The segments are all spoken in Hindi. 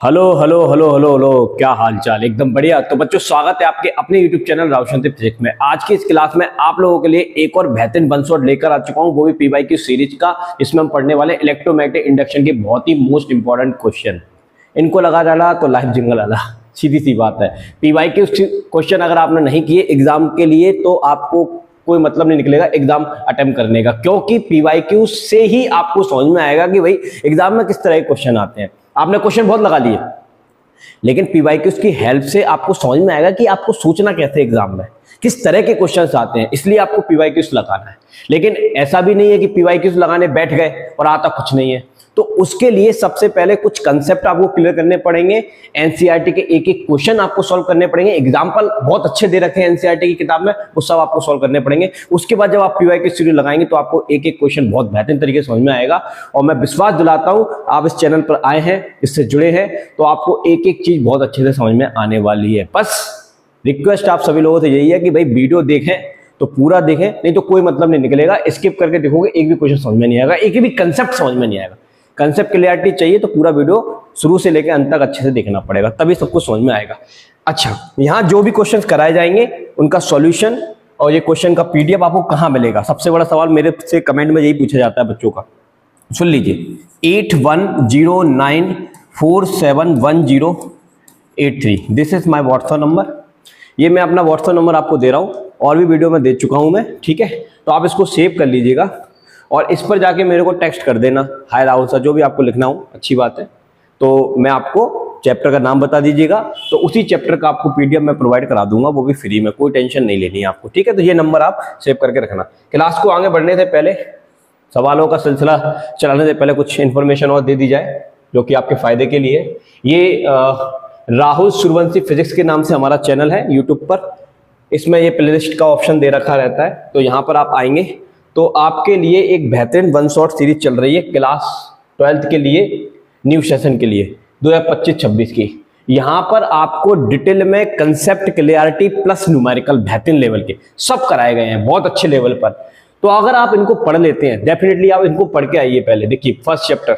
Hello hello hello hello hello, क्या हाल चाल। एकदम बढ़िया। तो बच्चों, स्वागत है आपके अपने YouTube चैनल रावशांति फिजिक्स में। आज की इस क्लास में आप लोगों के लिए एक और बेहतरीन वन शॉट लेकर आ चुका हूं, वो भी PYQ सीरीज का। इसमें हम पढ़ने वाले इलेक्ट्रोमैग्नेटिक इंडक्शन के बहुत ही मोस्ट इंपॉर्टेंट क्वेश्चन। इनको लगा डाला तो लाइफ जिंगल आला, सीधी सी बात है। PYQ क्वेश्चन अगर आपने नहीं किए एग्जाम के लिए तो आपको कोई मतलब नहीं निकलेगा एग्जाम अटेम्प्ट करने का, क्योंकि PYQ से ही आपको समझ में आएगा कि भाई एग्जाम में किस तरह के क्वेश्चन आते हैं। आपने क्वेश्चन बहुत लगा लिए, लेकिन PYQ की हेल्प से आपको समझ में आएगा कि आपको सोचना कैसे एग्जाम में, किस तरह के क्वेश्चंस आते हैं। इसलिए आपको PYQ लगाना है। लेकिन ऐसा भी नहीं है कि PYQ लगाने बैठ गए और आता कुछ नहीं है। तो उसके लिए सबसे पहले कुछ कंसेप्ट आपको क्लियर करने पड़ेंगे। एनसीईआरटी के एक एक क्वेश्चन आपको सॉल्व करने पड़ेंगे। एग्जाम्पल बहुत अच्छे दे रखे हैं एनसीईआरटी की किताब में, वो सब आपको सॉल्व करने पड़ेंगे। उसके बाद जब आप PYQ सीरीज लगाएंगे तो आपको एक एक क्वेश्चन बहुत बेहतरीन तरीके से समझ में आएगा। और मैं विश्वास दिलाता हूं, आप इस चैनल पर आए हैं, इससे जुड़े हैं, तो आपको एक एक चीज बहुत अच्छे से समझ में आने वाली है। बस रिक्वेस्ट आप सभी लोगों से यही है कि भाई वीडियो देखें तो पूरा देखें, नहीं तो कोई मतलब नहीं निकलेगा। स्किप करके देखोगे एक भी क्वेश्चन समझ में नहीं आएगा, एक भी कंसेप्ट समझ में नहीं आएगा। कंसेप्ट क्लियरिटी चाहिए तो पूरा वीडियो शुरू से लेकर अंत तक अच्छे से देखना पड़ेगा, तभी सब कुछ समझ में आएगा। अच्छा, यहाँ जो भी क्वेश्चंस कराए जाएंगे उनका सॉल्यूशन और ये क्वेश्चन का PDF आपको कहाँ मिलेगा, सबसे बड़ा सवाल मेरे से कमेंट में यही पूछा जाता है बच्चों का। सुन लीजिए, 8109471083, this is my WhatsApp number. ये मैं अपना व्हाट्सएप नंबर आपको दे रहा हूँ, और भी वीडियो में दे चुका हूँ मैं, ठीक है। तो आप इसको सेव कर लीजिएगा और इस पर जाके मेरे को टेक्स्ट कर देना, हाय राहुल सर, जो भी आपको लिखना हो, अच्छी बात है। तो मैं आपको चैप्टर का नाम बता दीजिएगा, तो उसी चैप्टर का आपको PDF मैं प्रोवाइड करा दूंगा, वो भी फ्री में, कोई टेंशन नहीं लेनी है आपको, ठीक है। तो ये नंबर आप सेव करके रखना। क्लास को आगे बढ़ने से पहले, सवालों का सिलसिला चलाने से पहले कुछ इन्फॉर्मेशन और दे दी जाए जो कि आपके फायदे के लिए। ये राहुल सूर्यवंशी फिजिक्स के नाम से हमारा चैनल है यूट्यूब पर। इसमें ये प्लेलिस्ट का ऑप्शन दे रखा रहता है, तो यहाँ पर आप आएंगे तो आपके लिए एक बेहतरीन वन शॉट सीरीज चल रही है क्लास 12th के लिए, न्यू सेशन के लिए 2025-26 की। यहाँ पर आपको डिटेल में कंसेप्ट क्लियरिटी प्लस न्यूमेरिकल बेहतरीन लेवल के सब कराए गए हैं, बहुत अच्छे लेवल पर। तो अगर आप इनको पढ़ लेते हैं, डेफिनेटली आप इनको पढ़ के आइए। पहले देखिए, फर्स्ट चैप्टर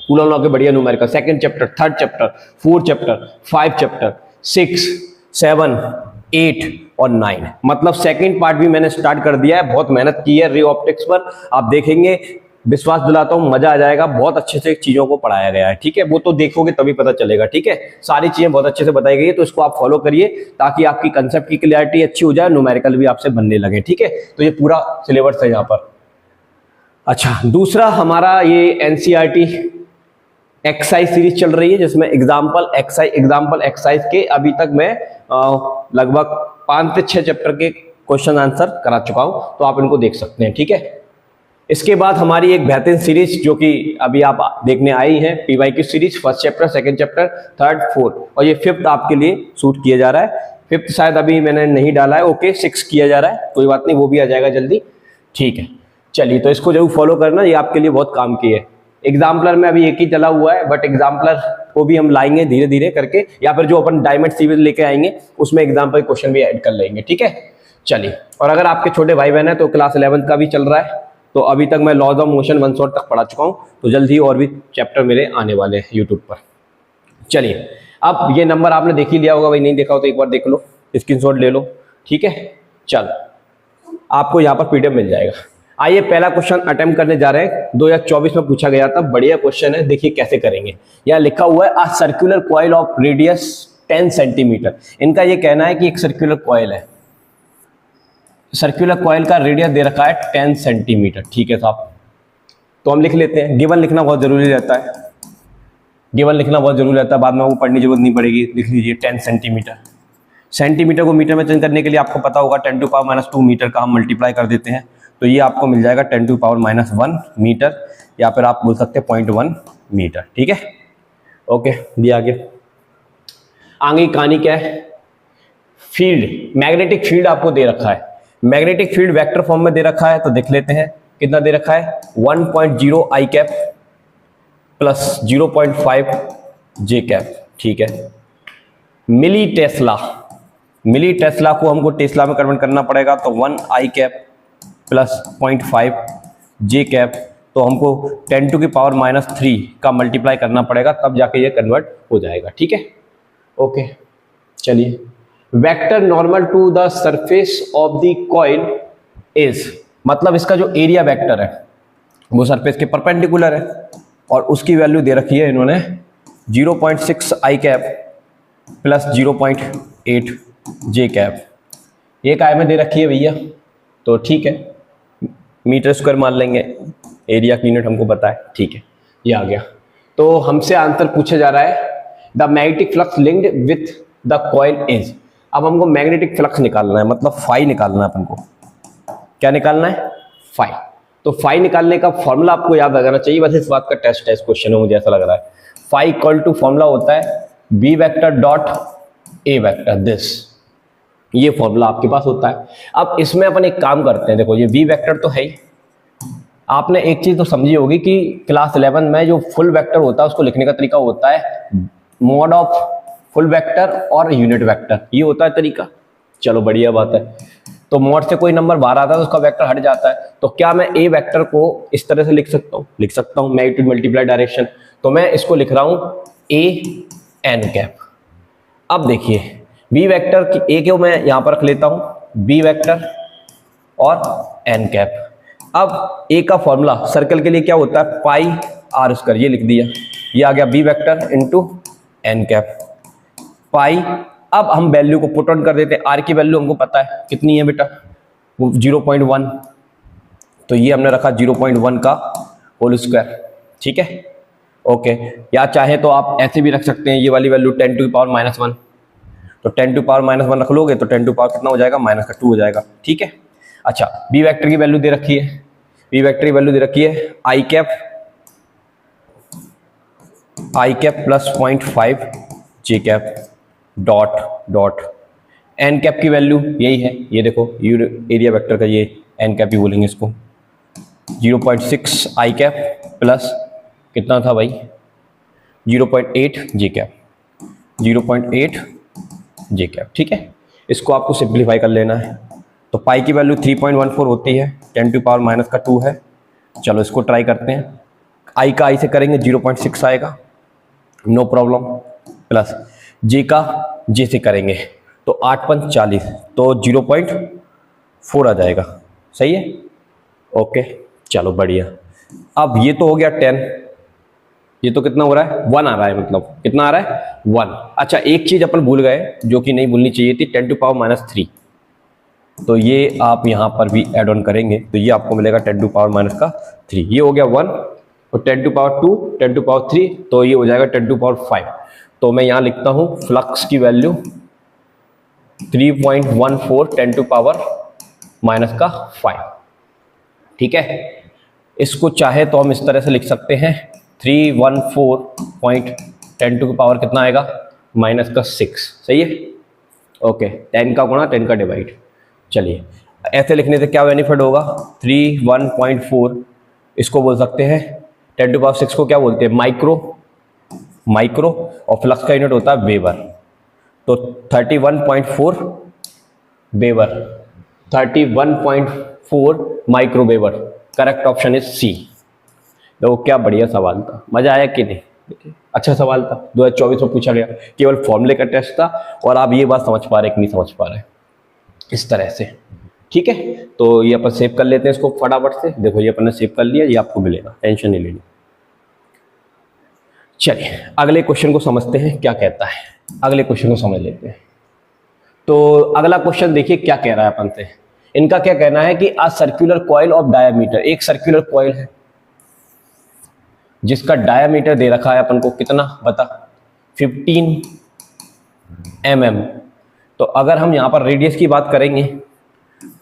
कूलम लॉ के बढ़िया numerical, second chapter, third chapter, fourth chapter, 5 chapter, 6, 7, 8 और 9, मतलब सेकंड पार्ट भी मैंने स्टार्ट कर दिया है। बहुत मेहनत की है रे ऑप्टिक्स पर, आप देखेंगे, विश्वास दिलाता हूं मजा आ जाएगा। बहुत अच्छे से चीजों को पढ़ाया गया है, ठीक है। वो तो देखोगे तभी पता चलेगा, ठीक है। सारी चीजें बहुत अच्छे से बताई गई है, तो इसको आप फॉलो करिए ताकि आपकी कंसेप्ट की क्लियरिटी अच्छी हो जाए, न्यूमेरिकल भी आपसे बनने लगे, ठीक है। तो ये पूरा सिलेबस है यहाँ पर। अच्छा, दूसरा हमारा ये एनसीईआरटी एक्सरसाइज सीरीज चल रही है, जिसमें एग्जाम्पल एक्सरसाइज के अभी तक मैं लगभग 5 से 6 चैप्टर के क्वेश्चन आंसर करा चुका हूं, तो आप इनको देख सकते हैं, ठीक है। इसके बाद हमारी एक बेहतरीन सीरीज जो कि अभी आप देखने आई है, PYQ series, first chapter, second chapter, third, fourth, और ये 5th आपके लिए शूट किया जा रहा है। 5th शायद अभी मैंने नहीं डाला है, ओके, 6 किया जा रहा है, कोई बात नहीं, वो भी आ जाएगा जल्दी, ठीक है। चलिए, तो इसको जरूर फॉलो करना, ये आपके लिए बहुत काम की है। एग्जाम्पलर में अभी एक ही चला हुआ है, बट एग्जाम्पलर को भी हम लाएंगे धीरे धीरे करके, या फिर जो अपन डायमंड सीरीज लेके आएंगे उसमें एग्जाम्पल क्वेश्चन भी ऐड कर लेंगे, ठीक है। चलिए, और अगर आपके छोटे भाई बहन है तो क्लास 11th का भी चल रहा है, तो अभी तक मैं laws of motion one shot तक पढ़ा चुका हूं, तो जल्दी और भी चैप्टर मेरे आने वाले हैं यूट्यूब पर। चलिए, अब ये नंबर आपने देख ही लिया होगा, भाई नहीं देखा हो तो एक बार देख लो, स्क्रीनशॉट ले लो, ठीक है। चल, आपको यहाँ पर PDF मिल जाएगा। आइए, पहला क्वेश्चन अटेम्प्ट करने जा रहे हैं, 2024 में पूछा गया था, बढ़िया क्वेश्चन है, देखिए कैसे करेंगे। यहाँ लिखा हुआ है, a circular coil of radius 10 centimetre. इनका ये कहना है कि एक सर्कुलर कॉइल है, सर्कुलर कॉइल का रेडियस दे रखा है 10 सेंटीमीटर, ठीक है साहब। तो हम लिख लेते हैं, गिवन लिखना बहुत जरूरी रहता है, गिवन लिखना बहुत जरूरी रहता है, बाद में आपको पढ़ने की जरूरत नहीं पड़ेगी। लिख लीजिए 10 सेंटीमीटर। सेंटीमीटर को मीटर में चेंज करने के लिए आपको पता होगा 10⁻² मीटर का हम मल्टीप्लाई कर देते हैं, तो ये आपको मिल जाएगा 10⁻⁻1 मीटर, या फिर आप बोल सकते हैं 0.1 मीटर, ठीक है। ओके, दिया आगे। आगे की कहानी क्या है, फील्ड, मैग्नेटिक फील्ड आपको दे रखा है, मैग्नेटिक फील्ड वेक्टर फॉर्म में दे रखा है, तो देख लेते हैं कितना दे रखा है, 1.0 I cap plus 0.5 J cap, ठीक है। मिली टेस्ला को हमको टेस्ला में कन्वर्ट करना पड़ेगा, तो 1 I cap plus 0.5 J cap तो हमको 10⁻³ का मल्टीप्लाई करना पड़ेगा, तब जाके ये कन्वर्ट हो जाएगा। ठीक है, ओके। चलिए, vector normal to the surface of the coil is, मतलब इसका जो एरिया वेक्टर है वो सरफेस के परपेंडिकुलर है और उसकी वैल्यू दे रखी है इन्होंने 0.6 i cap plus 0.8 j cap. ये काय में दे रखी है भैया, तो ठीक है, मीटर स्क्वायर मान लेंगे, एरिया की यूनिट हमको पता है। ठीक है, ये आ गया। तो हमसे आंसर पूछा जा रहा है the magnetic flux linked with the coil is. अब हमको मैग्नेटिक फ्लक्स निकालना है, मतलब फाई निकालना है अपन को। क्या निकालना है? फाई। तो फाई निकालने का फॉर्मूला आपको याद लगाना चाहिए, बस इस बात का टेस्ट क्वेश्चन है, मुझे ऐसा लग रहा है। फाई इक्वल टू फॉर्मूला होता है B vector dot A vector, this, ये फॉर्मूला आपके पास होता है। अब इसमें अपन एक काम करते हैं, देखो ये वी वेक्टर तो है ही, आपने एक चीज तो समझी होगी कि क्लास 11 में जो फुल वेक्टर होता है उसको लिखने का तरीका होता है मॉड ऑफ फुल वेक्टर और यूनिट वेक्टर, ये होता है तरीका। चलो बढ़िया बात है। तो मॉड से कोई नंबर बाहर आता है तो उसका वेक्टर हट जाता है। तो क्या मैं ए वेक्टर को इस तरह से लिख सकता हूँ? लिख सकता हूँ, मैग्नीट्यूड मल्टीप्लाई डायरेक्शन। तो मैं इसको लिख रहा हूँ ए एन कैप। अब देखिए बी वेक्टर की ए को मैं यहां पर रख लेता हूं बी वेक्टर और एन कैप। अब ए का फॉर्मूला सर्कल के लिए क्या होता है? पाई आर स्क्वायर, ये लिख दिया, ये आ गया B vector into N cap pi. अब हम वैल्यू को पुट ऑन कर देते हैं। आर की वैल्यू हमको पता है कितनी है बेटा, वो 0.1, तो ये हमने रखा 0.1 का होल स्क्वायर। ठीक है, ओके। या चाहे तो आप ऐसे भी रख सकते हैं, ये वाली वैल्यू 10⁻⁻1, तो 10⁻⁻1 रख लोगे तो 10⁻ कितना हो जाएगा? -2 हो जाएगा। ठीक है, अच्छा, बी वेक्टर की वैल्यू दे रखी है, बी वेक्टर की वैल्यू दे रखी है I cap plus 0.5 J cap dot dot. N cap की वैल्यू यही है, ये देखो एरिया वेक्टर का, ये एन कैप ही बोलेंगे इसको, 0.6 आई कैप प्लस कितना था भाई? 0.8 जे कैप, 0.8 जे कैप। ठीक है, इसको आपको सिंप्लीफाई कर लेना है। तो पाई की वैल्यू 3.14 होती है, 10⁻⁻2 है। चलो इसको ट्राई करते हैं। आई का आई से करेंगे 0.6 आएगा, नो प्रॉब्लम, प्लस जे का जे से करेंगे तो 8×5 = 40, तो 0.4 आ जाएगा। सही है, ओके, चलो बढ़िया। अब ये तो हो गया 10, ये तो कितना हो रहा है? 1 आ रहा है, मतलब कितना आ रहा है? 1। अच्छा, एक चीज अपन भूल गए जो कि नहीं भूलनी चाहिए थी, 10⁻³ तो ये आप यहाँ पर भी ऐड ऑन करेंगे तो ये आपको मिलेगा 10⁻³ ये हो गया 1, और 10⁻2 10⁻3 तो ये हो जाएगा 10⁻5। तो मैं यहाँ लिखता हूँ फ्लक्स की वैल्यू 3.14 10⁻⁻5। ठीक है, इसको चाहे तो हम इस तरह से लिख सकते हैं 314.10⁻ कितना आएगा? -6। सही है, ओके, 10 का गुणा 10 का डिवाइड। चलिए, ऐसे लिखने से क्या बेनिफिट होगा? 31.4 इसको बोल सकते हैं 10⁻6 को क्या बोलते हैं? माइक्रो, और फ्लक्स का यूनिट होता है वेबर। तो 31.4 weber, 31.4 micro weber. Correct option is C. देखो क्या बढ़िया सवाल था, मजा आया कि नहीं? अच्छा सवाल था, 2024 में पूछा गया, केवल फॉर्मूले का टेस्ट था और आप ये बात समझ पा रहे कि नहीं समझ पा रहे, इस तरह से। ठीक है, तो ये अपन सेव कर लेते हैं इसको फटाफट से। देखो ये अपन ने सेव कर लिया, ये आपको मिलेगा, टेंशन नहीं लेनी। चलिए अगले क्वेश्चन को समझते हैं क्या कहता है, अगले क्वेश्चन को समझ लेते हैं। तो अगला क्वेश्चन देखिए क्या कह रहा है अपन से। इनका क्या कहना है कि a circular coil of diameter, एक सर्कुलर कॉइल है जिसका डायामीटर दे रखा है अपन को कितना, बता, 15 mm। तो अगर हम यहाँ पर रेडियस की बात करेंगे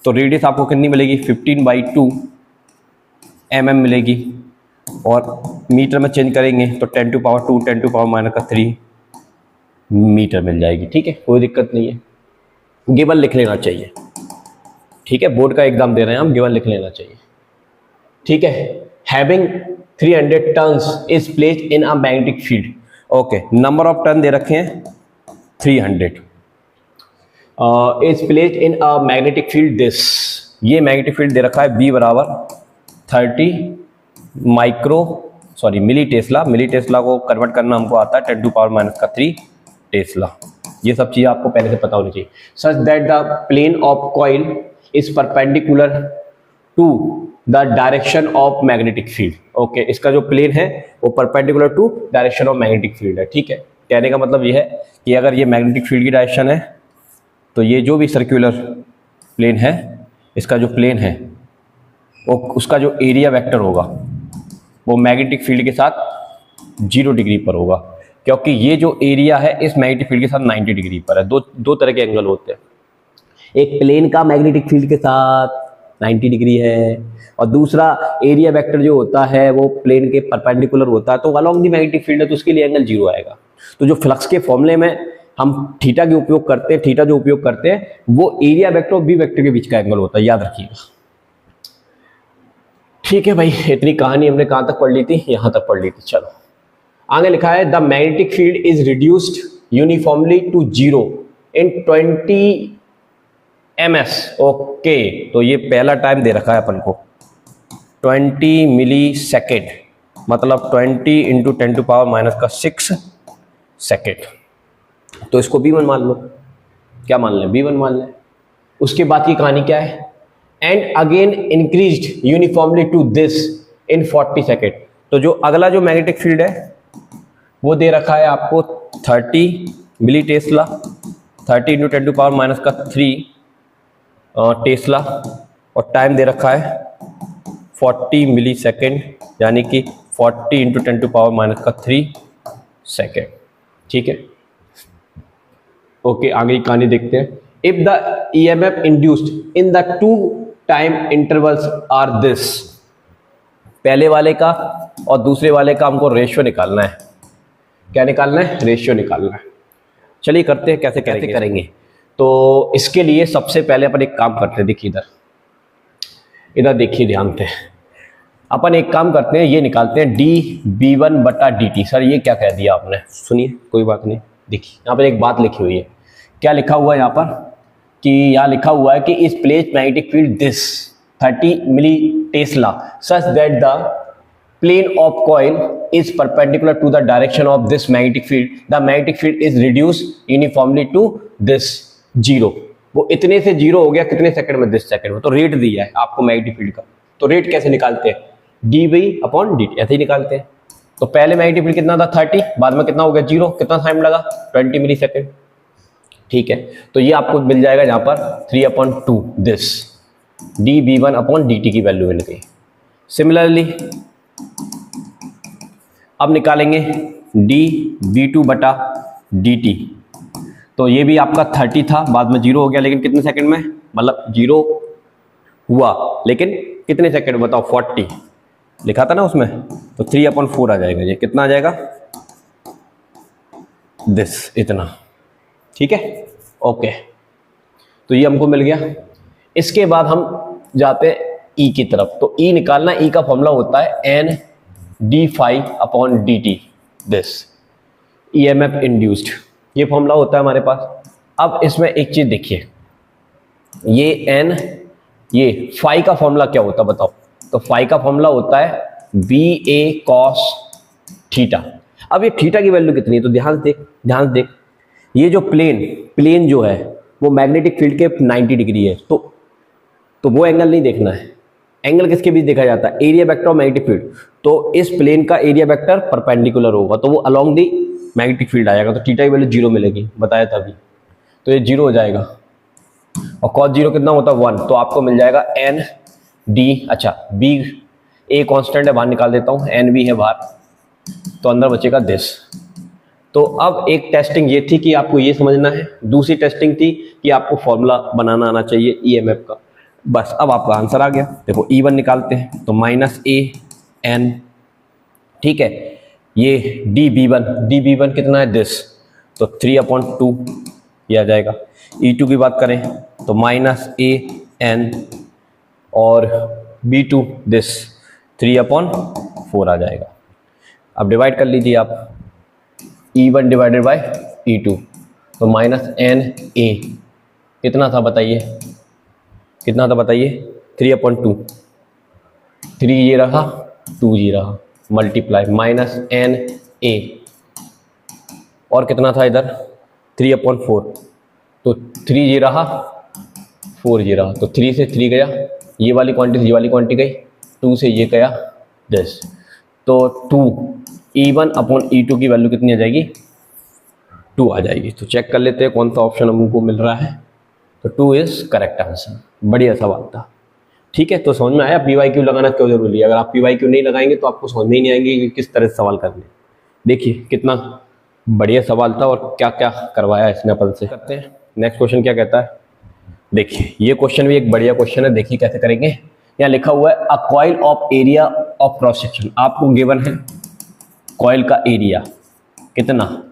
तो रेडियस आपको कितनी मिलेगी? 15/2 mm मिलेगी, और मीटर में चेंज करेंगे तो 10⁻², 10⁻³ मीटर मिल जाएगी। ठीक है, कोई दिक्कत नहीं है, गिवन लिख लेना चाहिए। ठीक है, बोर्ड का एग्जाम दे रहे हैं हम, गिवन लिख लेना चाहिए। ठीक है, having 300 turns is placed in a magnetic field. Okay, number of turn दे रखे हैं 300, is placed in a magnetic field this. ये मैग्नेटिक फील्ड दे रखा है B = 30 मिली टेस्ला को कन्वर्ट करना हमको आता है 10⁻³ टेस्ला। ये सब चीज़ आपको पहले से पता होनी चाहिए। Such that the plane of coil is perpendicular to the direction of magnetic field. Okay, इसका जो प्लेन है वो perpendicular to direction of magnetic field है। ठीक है, कहने का मतलब ये है कि अगर ये मैग्नेटिक फील्ड की डायरेक्शन है तो ये जो भी सर्कुलर प्लेन है, इसका जो प्लेन है वो उसका जो एरिया वेक्टर होगा वो मैग्नेटिक फील्ड के साथ 0 डिग्री पर होगा, क्योंकि ये जो एरिया है इस मैग्नेटिक फील्ड के साथ 90 डिग्री पर है। दो तरह के एंगल होते हैं, एक प्लेन का मैग्नेटिक फील्ड के साथ 90 डिग्री है और दूसरा एरिया वेक्टर जो होता है वो प्लेन के परपेंडिकुलर होता है, तो अलोंग द मैग्नेटिक फील्ड है तो उसके लिए एंगल 0 आएगा। तो जो फ्लक्स के फॉर्मूले में हम थीटा के उपयोग करते हैं, थीटा जो उपयोग करते हैं वो एरिया वेक्टर और बी वेक्टर के बीच का एंगल होता है, याद रखिएगा। ठीक है भाई, इतनी कहानी हमने कहाँ तक पढ़ ली थी, यहाँ तक पढ़ ली थी। चलो आगे लिखा है the magnetic field is reduced uniformly to 0 in 20 ms। Okay, तो ये पहला टाइम दे रखा है अपन को 20 मिली सेकेंड, मतलब 20 इंटू 10⁻⁻⁶ सेकेंड। तो इसको B1 मान लो, क्या मान लें, B1 मान लें। उसके बाद की कहानी क्या है, and again increased uniformly to this in 40 second. तो जो अगला जो मैग्नेटिक फील्ड है वो दे रखा है आपको 30 मिली टेस्ला, 30 इंटू 10⁻⁻³ टेस्ला, और टाइम दे रखा है 40 मिली सेकेंड, यानी कि 40 इंटू 10⁻⁻³ सेकेंड। ठीक है, ओके, आगे की कहानी देखते हैं। If the EMF induced in the 2 time intervals are this, पहले वाले का और दूसरे वाले का हमको रेशियो निकालना है। क्या निकालना है, रेशियो निकालना है। चलिए करते हैं, कैसे करेंगे। तो इसके लिए सबसे पहले अपन एक काम करते हैं, देखिए इधर देखिए ध्यान से, अपन एक काम करते हैं, ये निकालते हैं dB1/dt। सर ये क्या कह दिया आपने, सुनिए, कोई बात नहीं। देखिए यहाँ पर एक बात लिखी हुई है, क्या लिखा हुआ है यहाँ पर, कि यहाँ लिखा हुआ है कि इस place magnetic field this 30 milli tesla such that the plane of coil is perpendicular to the direction of this magnetic field, the magnetic field is reduced uniformly to this 0। वो इतने से 0 हो गया कितने सेकंड में, 10 सेकंड में। तो रेट दिया है आपको मैग्नेटिक फील्ड का, तो रेट कैसे निकालते हैं, dB/dt ऐसे ही निकालते हैं। तो पहले मैग्नेटिक फील्ड कितना था 30, बाद में कितना हो गया 0, कितना टाइम लगा 20 मिली सेकेंड। ठीक है, तो ये आपको मिल जाएगा यहाँ पर 3/2 दिस dB1/dt की वैल्यू मिल गई। सिमिलरली अब निकालेंगे dB2/dt। तो ये भी आपका 30 था, बाद में 0 हो गया, लेकिन कितने सेकंड में, मतलब 0 हुआ लेकिन कितने सेकंड बताओ, 40 लिखा था ना उसमें, तो 3/4 आ जाएगा। ये कितना आ जाएगा, दिस इतना। ठीक है, ओके, तो ये हमको मिल गया। इसके बाद हम जाते हैं E की तरफ। तो E निकालना, E का फॉर्मूला होता है N/dt दिस EMF इंड्यूस्ड, ये फॉर्मूला होता है हमारे पास। अब इसमें एक चीज देखिए, ये N, ये फाई का फॉर्मूला क्या होता है बताओ, तो फाई का फॉर्मूला होता है VA cos थीटा। अब ये थीटा की वैल्यू कितनी है, तो ध्यान देख, ये जो प्लेन जो है वो मैग्नेटिक फील्ड के 90 डिग्री है, तो वो एंगल नहीं देखना है। एंगल किसके बीच देखा जाता है, एरिया वेक्टर और मैग्नेटिक फील्ड। तो इस प्लेन का एरिया वेक्टर परपेंडिकुलर होगा, तो वो अलोंग दी मैग्नेटिक फील्ड आएगा, तो थीटा की वैल्यू 0 मिलेगी, बताया था अभी। तो ये 0 हो जाएगा, और cos 0 कितना होता है 1, तो आपको मिल जाएगा ND। अच्छा, B A कांस्टेंट है, बाहर निकाल देता हूँ, NB है बाहर, तो अंदर बचेगा दिस। तो अब एक टेस्टिंग ये थी कि आपको ये समझना है, दूसरी टेस्टिंग थी कि आपको फॉर्मूला बनाना आना चाहिए EMF का। बस अब आपका आंसर आ गया। देखो E1 निकालते हैं तो -AN, ठीक है, ये dB1 कितना है दिस, तो 3/2 ये आ जाएगा। E2 की बात करें तो -AN और B2 दिस 3/4 आ जाएगा। अब डिवाइड कर लीजिए आप, E1 डिवाइडेड बाय E2, तो -NA कितना था बताइए, 3/2, 3 ये रहा 2 जी रहा, मल्टीप्लाई माइनस एन ए, और कितना था इधर 3/4, तो 3 जी रहा 4 जी रहा, तो 3 से 3 गया, ये वाली क्वांटिटी ये वाली क्वांटिटी गई, 2 से ये गया 10, तो 2 E1/E2 की वैल्यू कितनी आ जाएगी 2 आ जाएगी। तो चेक कर लेते हैं कौन सा ऑप्शन हमको मिल रहा है, तो 2 इज करेक्ट आंसर। बढ़िया सवाल था, ठीक है। तो समझ में आया PYQ लगाना क्यों जरूरी है। अगर आप PYQ नहीं लगाएंगे तो आपको समझ में ही नहीं आएंगे कि किस तरह से सवाल करने। देखिए कितना बढ़िया सवाल था और क्या क्या करवाया इसने अपन से। करते हैं नेक्स्ट क्वेश्चन क्या कहता है। देखिए ये क्वेश्चन भी एक बढ़िया क्वेश्चन है, देखिए कैसे करेंगे। यहाँ लिखा हुआ है a coil of area of cross section, आपको गिवन है कॉइल का एरिया कितना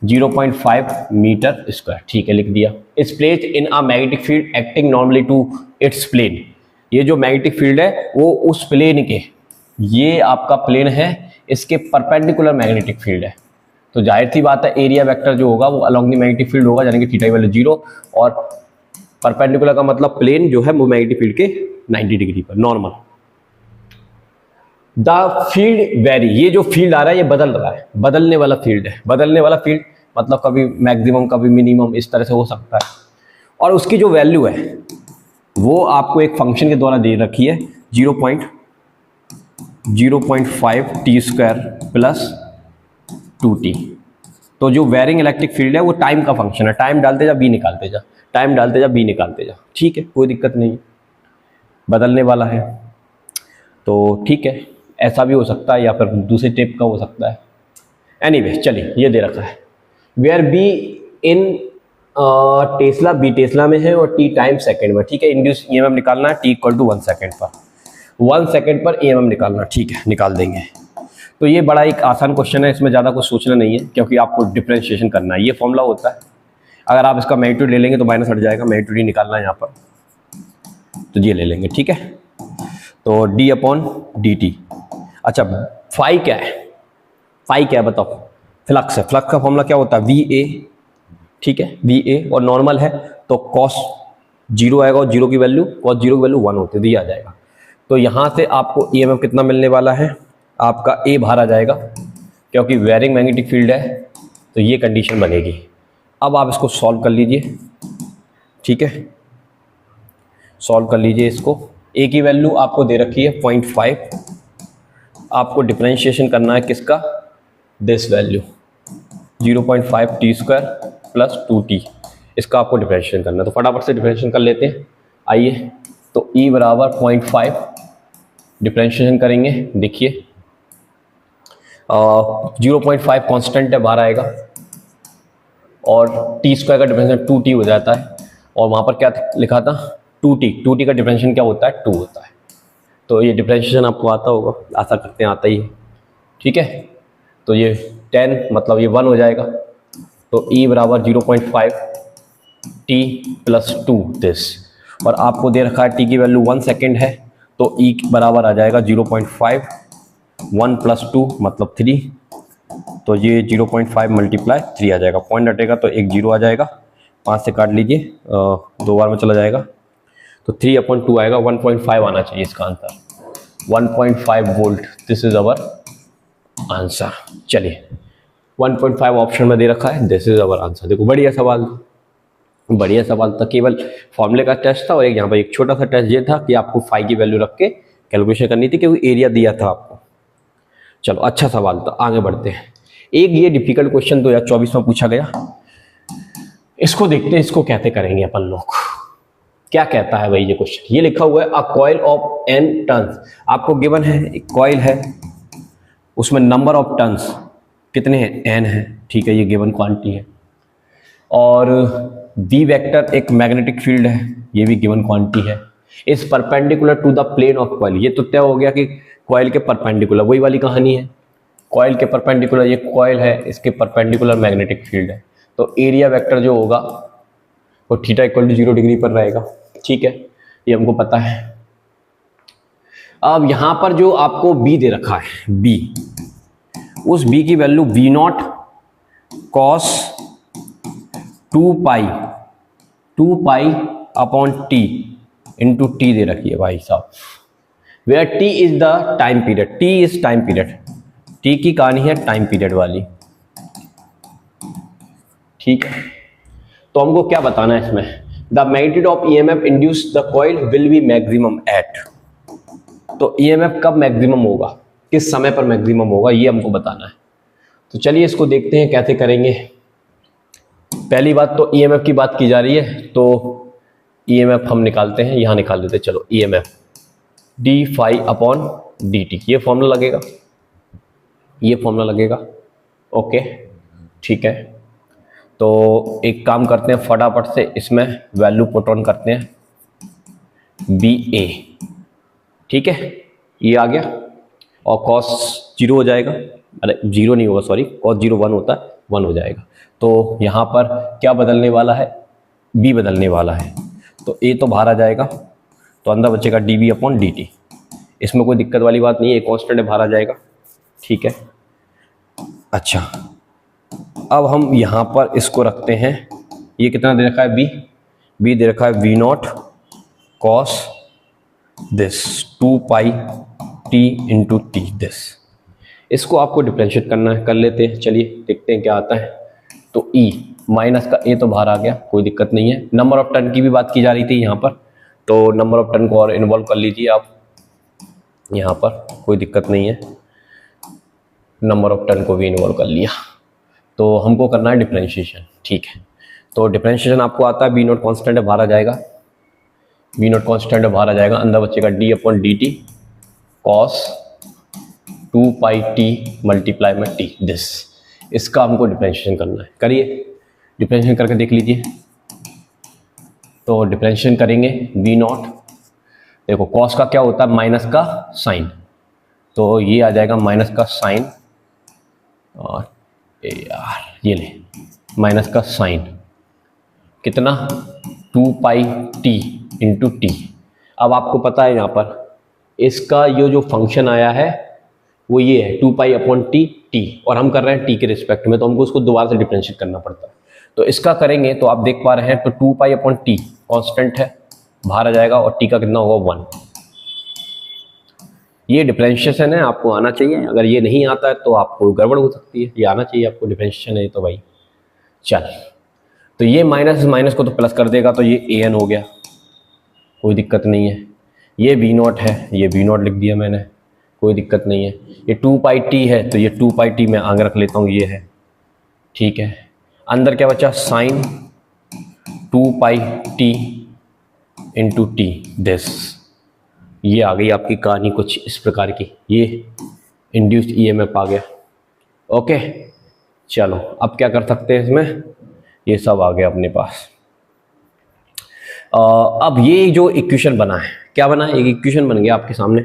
0.5 मीटर स्क्वायर, ठीक है लिख दिया। Is placed in a magnetic field acting normally to its plane, ये जो मैग्नेटिक फील्ड है वो उस प्लेन के, ये आपका प्लेन है, इसके परपेंडिकुलर मैग्नेटिक फील्ड है, तो जाहिर सी बात है एरिया वेक्टर जो होगा वो अलॉन्ग द मैग्नेटिक फील्ड होगा, यानी कि थीटा की वैल्यू 0, और परपेंडिकुलर का मतलब प्लेन जो है वो मैग्नेटिक फील्ड के 90 डिग्री पर नॉर्मल। द फील्ड वेरी, ये जो फील्ड आ रहा है ये बदल रहा है, बदलने वाला फील्ड है। बदलने वाला फील्ड मतलब कभी मैक्सिमम कभी मिनिमम इस तरह से हो सकता है, और उसकी जो वैल्यू है वो आपको एक फंक्शन के द्वारा दे रखी है 0.05 टी स्क्वायर प्लस 2t। तो जो वेरिंग इलेक्ट्रिक फील्ड है वो टाइम का फंक्शन है, टाइम डालते जा बी निकालते जा, टाइम डालते जा बी निकालते जा, ठीक है कोई दिक्कत नहीं, बदलने वाला है तो ठीक है। ऐसा भी हो सकता है या फिर दूसरे टाइप का हो सकता है। एनीवे चलिए ये दे रखा है where B in tesla, B tesla में है और टी टाइम सेकंड में, ठीक है। इंड्यूस ईएमएफ निकालना है टी = 1 सेकंड पर, 1 सेकंड पर ईएमएफ निकालना, ठीक है निकाल देंगे। तो ये बड़ा एक आसान क्वेश्चन है, इसमें ज़्यादा कुछ सोचना नहीं है क्योंकि आपको डिफरेंशिएशन करना है। ये फॉर्मूला होता है, अगर आप इसका मैग्नीट्यूड ले लेंगे तो माइनस हट जाएगा, मैग्नीट्यूड ही निकालना है यहाँ पर, तो ये ले लेंगे, ठीक है। तो d/dt। अच्छा फाई क्या है, फाई क्या है बताओ, फ्लक्स है, फ्लक्स का फॉर्मूला क्या होता है VA, ठीक है VA, और नॉर्मल है तो cos 0 आएगा और 0 की वैल्यू cos 0 की वैल्यू 1 होती है, दिया जाएगा। तो यहाँ से आपको EMF कितना मिलने वाला है, आपका A बाहर आ जाएगा क्योंकि वेरिंग मैग्नेटिक फील्ड है, तो ये कंडीशन बनेगी। अब आप इसको सॉल्व कर लीजिए, ठीक है सॉल्व कर लीजिए इसको। A की वैल्यू आपको दे रखी है 0.5, आपको डिफरेंशिएशन करना है किसका, this value 0.5 T square plus 2t, इसका आपको डिफरेंशिएशन करना है। तो फटाफट से डिफरेंशिएशन कर लेते हैं, आइए। तो E बराबर 0.5 डिफरेंशिएशन करेंगे, देखिए 0.5 कांस्टेंट है बाहर आएगा, और टी स्क्वायर का डिफरेंशिएशन 2t हो जाता है, और वहाँ पर क्या लिखा था 2t का डिफरेंशिएशन क्या होता है 2 होता है। तो ये डिफरेंशिएशन आपको आता होगा, आशा करते हैं आता ही है, ठीक है। तो ये 10 मतलब ये 1 हो जाएगा, तो E बराबर 0.5 t प्लस 2 दिस, और आपको दे रखा है t की वैल्यू 1 सेकेंड है, तो E बराबर आ जाएगा 0.5 1 + 2 मतलब 3, तो ये 0.5 मल्टीप्लाई 3 आ जाएगा, पॉइंट हटेगा तो एक 0 आ जाएगा, 5 से काट लीजिए, 2 बार में चला जाएगा, तो 3/2 आएगा, 1.5 आना चाहिए इसका answer, 1.5 volt, this is our answer. चलिए 1.5 ऑप्शन में दे रखा है, दिस इज अवर आंसर। देखो बढ़िया सवाल, बढ़िया सवाल था, केवल फॉर्मूले का टेस्ट था, और एक यहाँ पर एक छोटा सा टेस्ट ये था कि आपको फाई की वैल्यू रख के कैलकुलेशन करनी थी क्योंकि एरिया दिया था आपको। चलो अच्छा सवाल था, आगे बढ़ते हैं। एक ये डिफिकल्ट क्वेश्चन 2024 में पूछा गया, इसको देखते हैं इसको कैसे करेंगे अपन लोग, क्या कहता है भाई ये क्वेश्चन। ये लिखा हुआ है a coil of n turns, आपको गिवन है एक कॉइल है, उसमें नंबर ऑफ टर्न्स कितने हैं n है, ठीक है ये गिवन क्वांटिटी है, और v वेक्टर एक मैग्नेटिक फील्ड है, ये भी गिवन क्वांटिटी है, इस perpendicular to the plane of coil, ये तो तय हो गया कि कॉइल के परपेंडिकुलर, वही वाली कहानी है, कॉइल के परपेंडिकुलर, ये कॉइल है इसके परपेंडिकुलर मैग्नेटिक फील्ड है, तो एरिया वेक्टर जो होगा वो θ = 0 डिग्री पर रहेगा, ठीक है ये हमको पता है। अब यहां पर जो आपको b दे रखा है b, उस b की value V0 cos 2 pi upon t into t दे रखी है भाई साहब, where T is the time period, T is time period, T की कहानी है टाइम पीरियड वाली, ठीक है। तो हमको क्या बताना है इसमें, the magnitude of EMF induce the coil will be maximum at, तो ईएमएफ कब मैक्सिमम होगा, किस समय पर मैक्सिमम होगा, ये हमको बताना है। तो चलिए इसको देखते हैं कैसे करेंगे। पहली बात तो ईएमएफ की बात की जा रही है, तो ईएमएफ हम निकालते हैं, यहां निकाल देते हैं। चलो EMF d phi upon d t, ये फॉर्मूला लगेगा, ये फॉर्मूला लगेगा, ओके ठीक है। तो एक काम करते हैं फटाफट से, इसमें वैल्यू पुट ऑन करते हैं बी ए, ठीक है, ये आ गया। और कॉस 0 हो जाएगा, अरे 0 नहीं होगा सॉरी, कॉस 0 1 होता है, 1 हो जाएगा। तो यहाँ पर क्या बदलने वाला है, बी बदलने वाला है, तो ए तो बाहर आ जाएगा, तो अंदर बचेगा d B upon d t. इसमें कोई दिक्कत वाली बात नहीं है, कॉन्स्टेंट है, बाहर आ जाएगा, ठीक है। अच्छा अब हम यहाँ पर इसको रखते हैं, ये कितना दे रखा है बी, बी दे रखा है V naught cos this 2 pi t into t this. इसको आपको डिफरेंशिएट करना है, कर लेते हैं, चलिए देखते हैं क्या आता है। तो ई माइनस का ए तो बाहर आ गया, कोई दिक्कत नहीं है। नंबर ऑफ टर्न की भी बात की जा रही थी यहाँ पर, तो नंबर ऑफ टर्न को और इन्वॉल्व कर लीजिए आप यहाँ पर, कोई दिक्कत नहीं है, नंबर ऑफ टर्न को भी इन्वॉल्व कर लिया। तो हमको करना है डिफरेंशिएशन, ठीक है। तो डिफरेंशिएशन आपको आता है, बी नॉट कॉन्स्टेंट है, बाहर आ जाएगा, बी नॉट कॉन्स्टेंट है, बाहर आ जाएगा, अंदर बचेगा D upon d T cos 2 pi T multiply में टी दिस। इसका हमको डिफरेंशिएशन करना है, करिए डिफरेंशिएशन करके देख लीजिए। तो डिफरेंशिएशन करेंगे बी नॉट, देखो कॉस का क्या होता है, माइनस का साइन, तो ये आ जाएगा माइनस का साइन, और यार ये ले माइनस का साइन कितना 2 पाई टी इंटू टी। अब आपको पता है यहाँ पर इसका ये जो फंक्शन आया है वो ये है 2 पाई अपॉन टी टी, और हम कर रहे हैं टी के रिस्पेक्ट में, तो हमको उसको दोबारा से डिफरेंशिएट करना पड़ता है। तो इसका करेंगे तो आप देख पा रहे हैं, तो 2 पाई अपॉन टी कॉन्स्टेंट है, बाहर आ जाएगा, और टी का कितना होगा 1। ये डिफरेंशिएशन है, आपको आना चाहिए, अगर ये नहीं आता है तो आपको गड़बड़ हो सकती है, ये आना चाहिए आपको, डिफरेंशिएशन है ये तो भाई। चल तो ये माइनस माइनस को तो प्लस कर देगा, तो ये ए एन हो गया, कोई दिक्कत नहीं है। ये बी नॉट है, ये बी नॉट लिख दिया मैंने, कोई दिक्कत नहीं है। ये 2 पाई टी है, तो ये 2 पाई टी मैं आगे रख लेता हूँ, ये है, ठीक है। अंदर क्या बचा, sine 2 pi t into t this. ये आ गई आपकी कहानी कुछ इस प्रकार की, ये इंड्यूस्ड ईएमएफ आ गया, ओके। चलो अब क्या कर सकते हैं इसमें, ये सब आ गया अपने पास। अब ये जो इक्वेशन बना है, क्या बना है, एक इक्वेशन बन गया आपके सामने।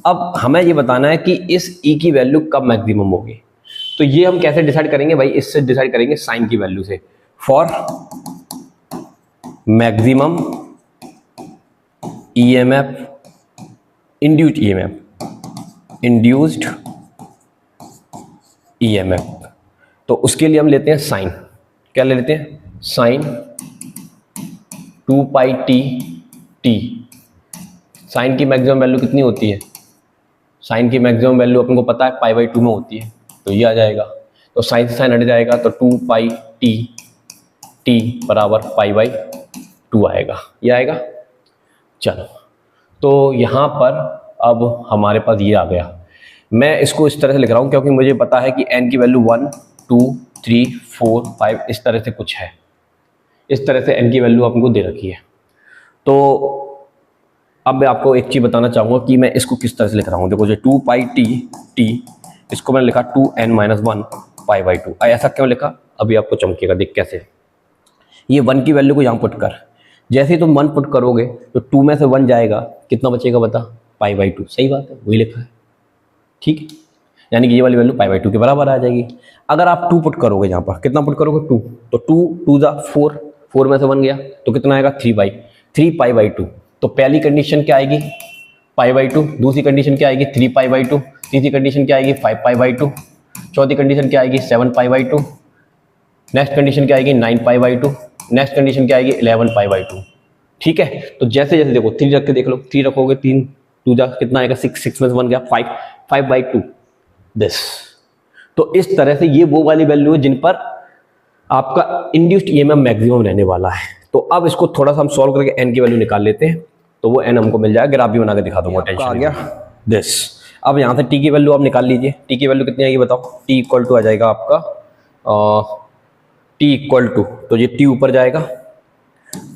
अब हमें ये बताना है कि इस ई की वैल्यू कब मैक्सिमम होगी। तो ये हम कैसे डिसाइड करेंगे भाई, इससे डिसाइड करेंगे साइन की वैल्यू से। For maximum EMF induced EMF, तो उसके लिए हम लेते हैं साइन, क्या ले लेते हैं, sign 2 pi T T. Sign की मैक्सिमम वैल्यू कितनी होती है, साइन की मैक्सिमम वैल्यू अपन को पता है π/2 में होती है, तो ये आ जाएगा। तो साइन से साइन हट जाएगा, तो 2 पाई टी टी बराबर π/2 आएगा, ये आएगा। चलो तो यहाँ पर अब हमारे पास ये आ गया। मैं इसको इस तरह से लिख रहा हूँ क्योंकि मुझे पता है कि n की वैल्यू 1 2 3 4 5 इस तरह से कुछ है, इस तरह से n की वैल्यू आपको दे रखी है। तो अब मैं आपको एक चीज़ बताना चाहूँगा कि मैं इसको किस तरह से लिख रहा हूँ। देखो जो 2 पाई टी इसको मैंने लिखा 2n-1 π/2। ऐसा क्यों लिखा, अभी आपको चमकेगा, देख कैसे। ये 1 की वैल्यू को यहाँ पुट कर, जैसे ही तुम 1 पुट करोगे तो 2 में से 1 जाएगा, कितना बचेगा बता, π/2। सही बात है, वही लिखा है, ठीक है। यानी कि ये वाली वैल्यू π/2 के बराबर आ जाएगी। अगर आप 2 पुट करोगे यहाँ पर, कितना पुट करोगे 2, तो 2 × 4, 4 में से 1 गया, तो कितना आएगा 3 π/2। तो पहली कंडीशन क्या आएगी π/2, दूसरी कंडीशन क्या आएगी 3 π/2, तीसरी कंडीशन क्या आएगी 5 π/2, चौथी कंडीशन क्या आएगी 7 π/2, नेक्स्ट कंडीशन क्या आएगी 9 π/2, नेक्स्ट कंडीशन क्या आएगी 11 π/2। ठीक है, तो जैसे जैसे देखो 3 रख के देख लो, 3 रखोगे 3 2 जा कितना आएगा 6, 6 में से 1 गया 5, 5/2 दिस। तो इस तरह से ये वो वाली वैल्यू है जिन पर आपका इंड्यूस्ड ईएमएफ मैक्सिमम रहने वाला है। तो अब इसको थोड़ा सा हम सॉल्व करके एन की वैल्यू निकाल लेते हैं, तो वो एन हमको मिल जाएगा। ग्राफ भी बना के दिखा दूंगा, टेंशन आ गया दिस। अब यहाँ से टी की वैल्यू आप निकाल लीजिए, टी की वैल्यू कितनी आएगी बताओ। टी इक्वल टू आ जाएगा आपका टी इक्वल टू, तो ये टी ऊपर जाएगा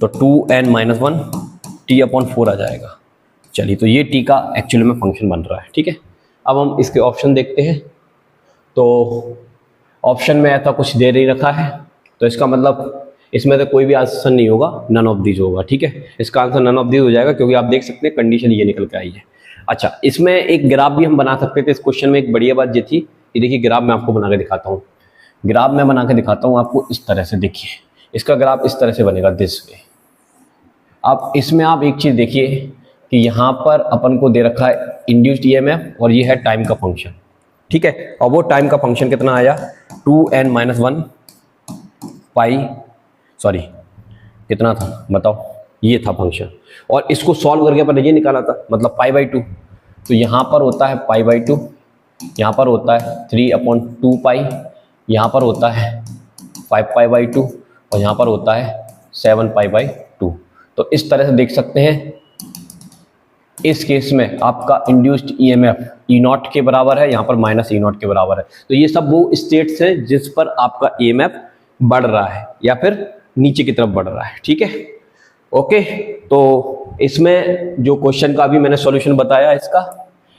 तो 2n-1 t/4 आ जाएगा। चलिए, तो ये टी का एक्चुअली में फंक्शन बन रहा है, ठीक है। अब हम इसके ऑप्शन देखते हैं, तो ऑप्शन में ऐसा कुछ दे नहीं रखा है, तो इसका मतलब इसमें से कोई भी आंसर नहीं होगा, नन ऑफ दीज होगा, ठीक है। इसका आंसर नन ऑफ दीज हो जाएगा क्योंकि आप देख सकते हैं कंडीशन ये निकल के आई है। अच्छा, इसमें एक ग्राफ भी हम बना सकते थे। इस क्वेश्चन में एक बढ़िया बात ये थी, ये देखिए ग्राफ मैं आपको बना के दिखाता हूँ। ग्राफ मैं बना के दिखाता हूँ आपको इस तरह से, देखिए इसका ग्राफ इस तरह से बनेगा दिस वे। अब इसमें आप एक चीज़ देखिए कि यहाँ पर अपन को दे रखा है इंड्यूस्ड ईएमएफ और ये है टाइम का फंक्शन, ठीक है। और वो टाइम का फंक्शन कितना आया 2n-1 पाई, सॉरी कितना था बताओ, ये था फंक्शन। और इसको सॉल्व करके अपन ये निकाला था, मतलब π/2। तो यहाँ पर होता है π/2, यहाँ पर होता है 3/2 पाई, यहाँ पर होता है 5π/2 और यहाँ पर होता है 7π/2। तो इस तरह से देख सकते हैं इस केस में आपका इंड्यूस्ड ईएमएफ E0 के बराबर है, यहाँ पर -E0 के बराबर है। तो ये सब वो स्टेट्स हैं जिस पर आपका ईएमएफ बढ़ रहा है या फिर नीचे की तरफ बढ़ रहा है, ठीक है। ओके, तो इसमें जो क्वेश्चन का अभी मैंने सॉल्यूशन बताया,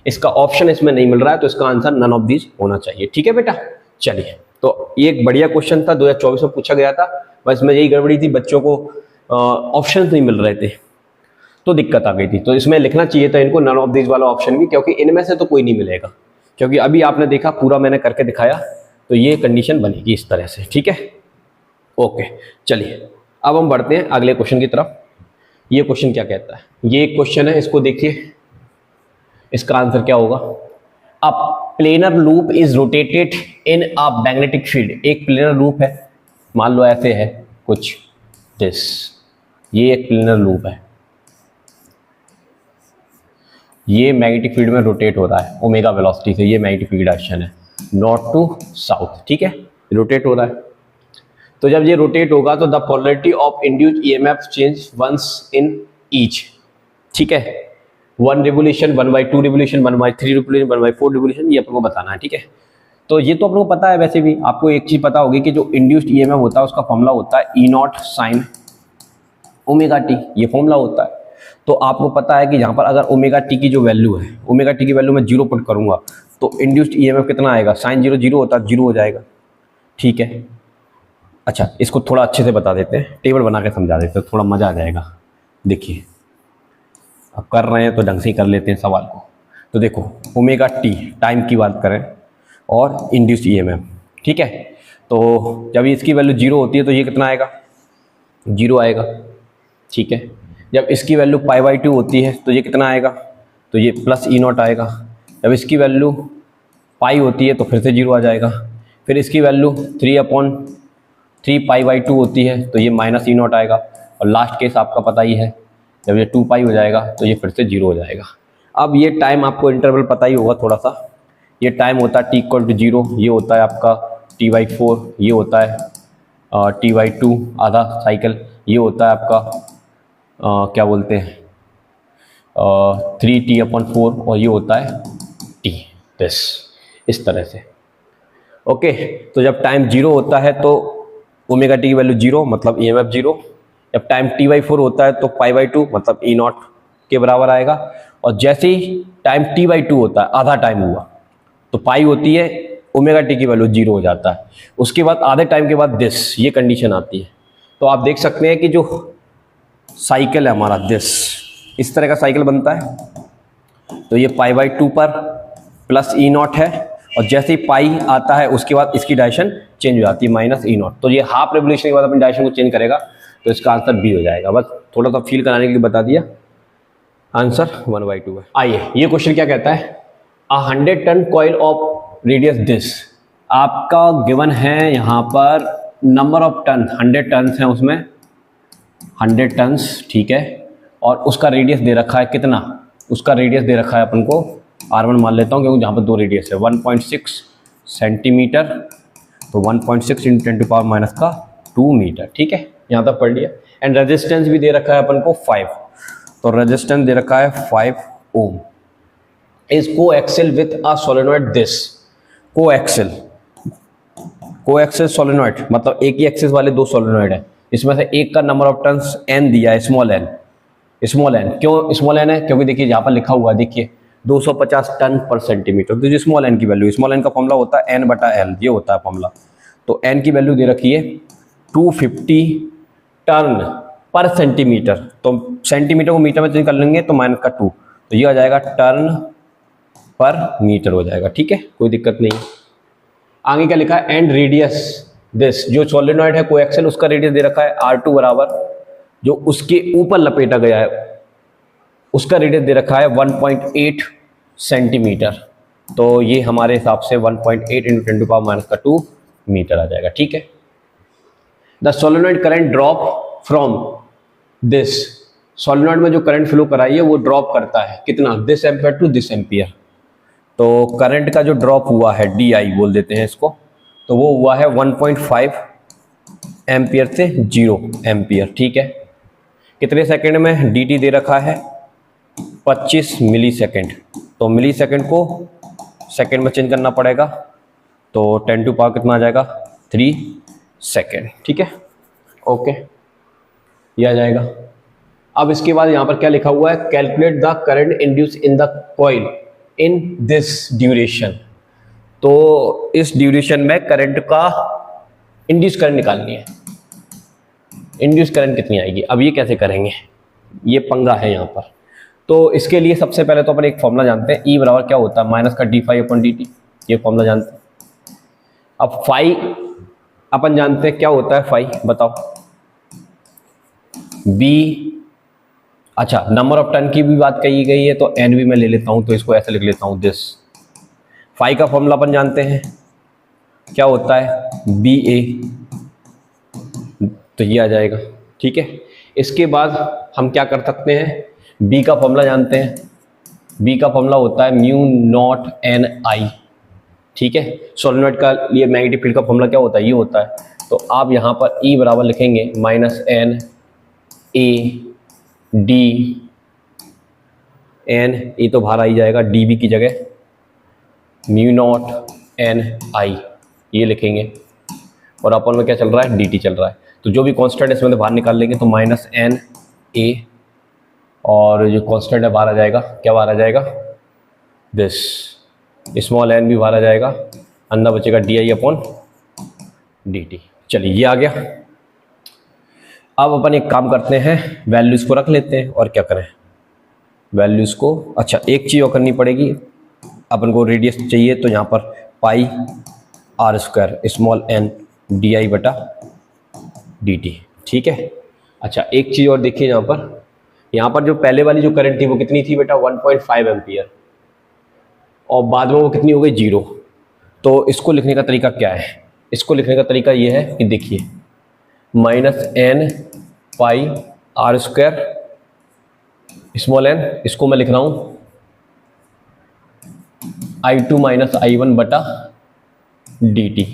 इसका ऑप्शन इसमें नहीं मिल रहा है, तो इसका आंसर नन ऑफ दीज होना चाहिए, ठीक है बेटा। चलिए, तो ये एक बढ़िया क्वेश्चन था, 2024 में पूछा गया था। बस में यही गड़बड़ी थी, बच्चों को ऑप्शन नहीं मिल रहे थे तो दिक्कत आ गई थी। तो इसमें लिखना चाहिए था इनको नन ऑफ दीज वाला ऑप्शन भी, क्योंकि इनमें से तो कोई नहीं मिलेगा। क्योंकि अभी आपने देखा पूरा मैंने करके दिखाया, तो ये कंडीशन बनेगी इस तरह से, ठीक है। ओके, चलिए अब हम बढ़ते हैं अगले क्वेश्चन की तरफ। ये क्वेश्चन क्या कहता है, ये एक क्वेश्चन है, इसको देखिए, इसका आंसर क्या होगा। A planar loop is rotated in a magnetic field. एक प्लेनर लूप है, मान लो ऐसे है कुछ दिस, ये एक प्लेनर लूप है, ये मैग्नेटिक फील्ड में रोटेट हो रहा है ओमेगा वेलोसिटी से। ये मैग्नेटिक फील्ड डायरेक्शन है नॉर्थ टू साउथ, ठीक है, रोटेट हो रहा है। तो जब ये रोटेट होगा तो the polarity of induced EMF change once in each, ठीक है। 1 रिवोल्यूशन, 1/2 रिवोल्यूशन, 1/3 रिवोल्यूशन, 1/4 रिवोल्यूशन, ये आपको बताना है, ठीक है। तो ये तो आप लोगों को पता है, वैसे भी आपको एक चीज पता होगी कि जो इंड्यूस्ड ईएमएफ होता है उसका फॉर्मूला होता है E0 sin ओमेगा टी, ये फॉर्मूला होता है। तो आपको पता है कि यहाँ पर अगर ओमेगा टी की जो वैल्यू है, ओमेगा टी की वैल्यू मैं 0 पुट करूंगा तो इंड्यूस्ड ईएमएफ कितना आएगा, sin 0 0 होता है, 0 हो जाएगा, ठीक है। अच्छा, इसको थोड़ा अच्छे से बता देते हैं, टेबल बना के समझा देते हैं, थोड़ा मजा आ जाएगा। देखिए, अब कर रहे हैं तो ढंग से ही कर लेते हैं सवाल को। तो देखो, ओमेगा टी टाइम की बात करें और इंड्यूस्ड ईएमएफ, ठीक है। तो जब इसकी वैल्यू 0 होती है तो ये कितना आएगा, 0 आएगा, ठीक है। जब इसकी वैल्यु π/2 होती है तो ये कितना आएगा, तो ये +E0 आएगा। जब इसकी वैल्यू पाई होती है तो फिर से 0 आ जाएगा। फिर इसकी वैल्यू 3/3π/2 होती है तो ये -E0 आएगा। और लास्ट केस आपका पता ही है, जब ये 2π हो जाएगा तो ये फिर से 0 हो जाएगा। अब ये टाइम आपको इंटरवल पता ही होगा थोड़ा सा, ये टाइम होता है t=0, ये होता है आपका t/4, ये होता है t/2 आधा साइकिल, ये होता है आपका क्या बोलते हैं 3t/4 और ये होता है t, दिस, इस तरह से। ओके, तो जब टाइम 0 होता है तो ओमेगा टी की वैल्यू 0, मतलब ईएमएफ 0। जब टाइम t/4 होता है तो π/2 मतलब E0 के बराबर आएगा। और जैसे ही टाइम t/2 होता है, आधा टाइम हुआ, तो पाई होती है, ओमेगा टी की वैल्यू 0 हो जाता है। उसके बाद आधे टाइम के बाद दिस, ये कंडीशन आती है। तो आप देख सकते हैं कि जो साइकिल है हमारा दिस, इस तरह का साइकिल बनता है। तो ये π/2 पर +E0 है, और जैसे ही पाई आता है उसके बाद इसकी डायरेक्शन चेंज हो जाती है -E0। तो ये हाफ रेवोल्यूशन के बाद अपनी डायरेक्शन को चेंज करेगा, तो इसका आंसर बी हो जाएगा। बस थोड़ा सा फील कराने के लिए बता दिया, आंसर 1/2 है। आइए, ये क्वेश्चन क्या कहता है, 100 turn coil of radius this. आपका गिवन है यहाँ पर नंबर ऑफ टन, 100 टन है उसमें, 100 टन्स, ठीक है। और उसका रेडियस दे रखा है कितना, उसका रेडियस दे रखा है अपन को R1 मान लेता हूँ क्योंकि जहाँ पर 2 रेडियस है 1.6 सेंटीमीटर, तो 1.6 इंटू 10 टू पावर माइनस का 2 मीटर। ठीक है, यहाँ तक पढ़ लिया। एंड रेजिस्टेंस भी दे रखा है अपन को 5, तो रेजिस्टेंस दे रखा है 5 ohm. Is coaxial with a solenoid this, coaxial solenoid मतलब एक ही एक्सिस वाले 2 सोलेनॉइड है, इसमें से एक का नंबर ऑफ टर्न्स n दिया है, स्मॉल n। क्यों स्मॉल n है? क्योंकि देखिए यहाँ पर लिखा हुआ है, देखिए 250 टन पर सेंटीमीटर, तो जो स्मॉल n की वैल्यू, स्मॉल n का फॉर्मूला होता है n/l, ये होता है फॉर्मूला। तो n की वैल्यू दे रखी है 250 टन पर सेंटीमीटर, तो सेंटीमीटर को मीटर में चेंज कर लेंगे तो -2, तो ये आ जाएगा टर्न पर मीटर हो जाएगा। ठीक है, कोई दिक्कत नहीं। आगे क्या लिखा है? एंड रेडियस दिस, जो सोलेनॉइड है कोएक्सियल, उसका रेडियस दे रखा है R2 बराबर, जो उसके ऊपर लपेटा गया है उसका रेडियस दे रखा है 1.8 सेंटीमीटर, तो ये हमारे हिसाब से 1.8 इंटू 10 टू पावर माइनस का 2 मीटर आ जाएगा। ठीक है। The solenoid current drop from this, solenoid में जो करंट फ्लो कराई है वो ड्रॉप करता है कितना? This ampere to this ampere. तो करंट का जो ड्रॉप हुआ है DI बोल देते हैं इसको, तो वो हुआ है 1.5 एम्पियर से 0 एम्पियर। ठीक है, कितने सेकंड में? DT दे रखा है 25 मिली सेकेंड, तो मिली सेकेंड को सेकेंड में चेंज करना पड़ेगा, तो 10 टू पावर कितना आ जाएगा? 3 सेकेंड। ठीक है, ओके, ये आ जाएगा। अब इसके बाद यहाँ पर क्या लिखा हुआ है? Calculate the current induce in the coil in this duration, तो इस ड्यूरेशन में करंट का इंड्यूस करंट निकालनी है। इंड्यूस करंट कितनी आएगी? अब ये कैसे करेंगे, ये पंगा है यहाँ पर। तो इसके लिए सबसे पहले तो अपन एक फॉर्मूला जानते हैं, E बराबर क्या होता है? माइनस का d∅/dt, ये फॉर्मूला जानते हैं। अब फाई अपन जानते हैं क्या होता है, फाई बताओ। B, अच्छा नंबर ऑफ टर्न की भी बात कही गई है, तो N भी मैं ले लेता हूं, तो इसको ऐसे लिख लेता हूं दिस। फाई का फॉर्मूला अपन जानते हैं क्या होता है? BA, तो ये आ जाएगा। ठीक है, इसके बाद हम क्या कर सकते हैं? B का फॉर्मूला जानते हैं, B का फॉर्मूला होता है μ0NI। ठीक है, सोलेनॉइड का लिए मैग्नेटिक फील्ड का फॉर्मूला क्या होता है? ये होता है। तो आप यहाँ पर E बराबर लिखेंगे -NA/D, ये तो बाहर आ ही जाएगा, DB की जगह μ0NI ये लिखेंगे, और अपन में क्या चल रहा है? DT चल रहा है, तो जो भी कांस्टेंट इसमें बाहर निकाल लेंगे तो -NA, और जो कांस्टेंट है बाहर आ जाएगा, क्या बाहर आ जाएगा? दिस, स्मॉल n भी बाहर आ जाएगा, अंदर बचेगा DI/dt। चलिए ये आ गया। अब अपन एक काम करते हैं, वैल्यूज को रख लेते हैं, और क्या करें वैल्यूज को। अच्छा एक चीज़ और करनी पड़ेगी, अपन को रेडियस चाहिए, तो यहाँ पर πr² स्मॉल n DI/dt। ठीक है, अच्छा एक चीज़ और देखिए, यहाँ पर जो पहले वाली जो करंट थी वो कितनी थी बेटा? 1.5 एम्पियर, और बाद में वो कितनी हो गई? 0। तो इसको लिखने का तरीका क्या है? इसको लिखने का तरीका ये है कि देखिए -n/r² स्मॉल n, इसको मैं लिख रहा हूँ I2 - I1/dt।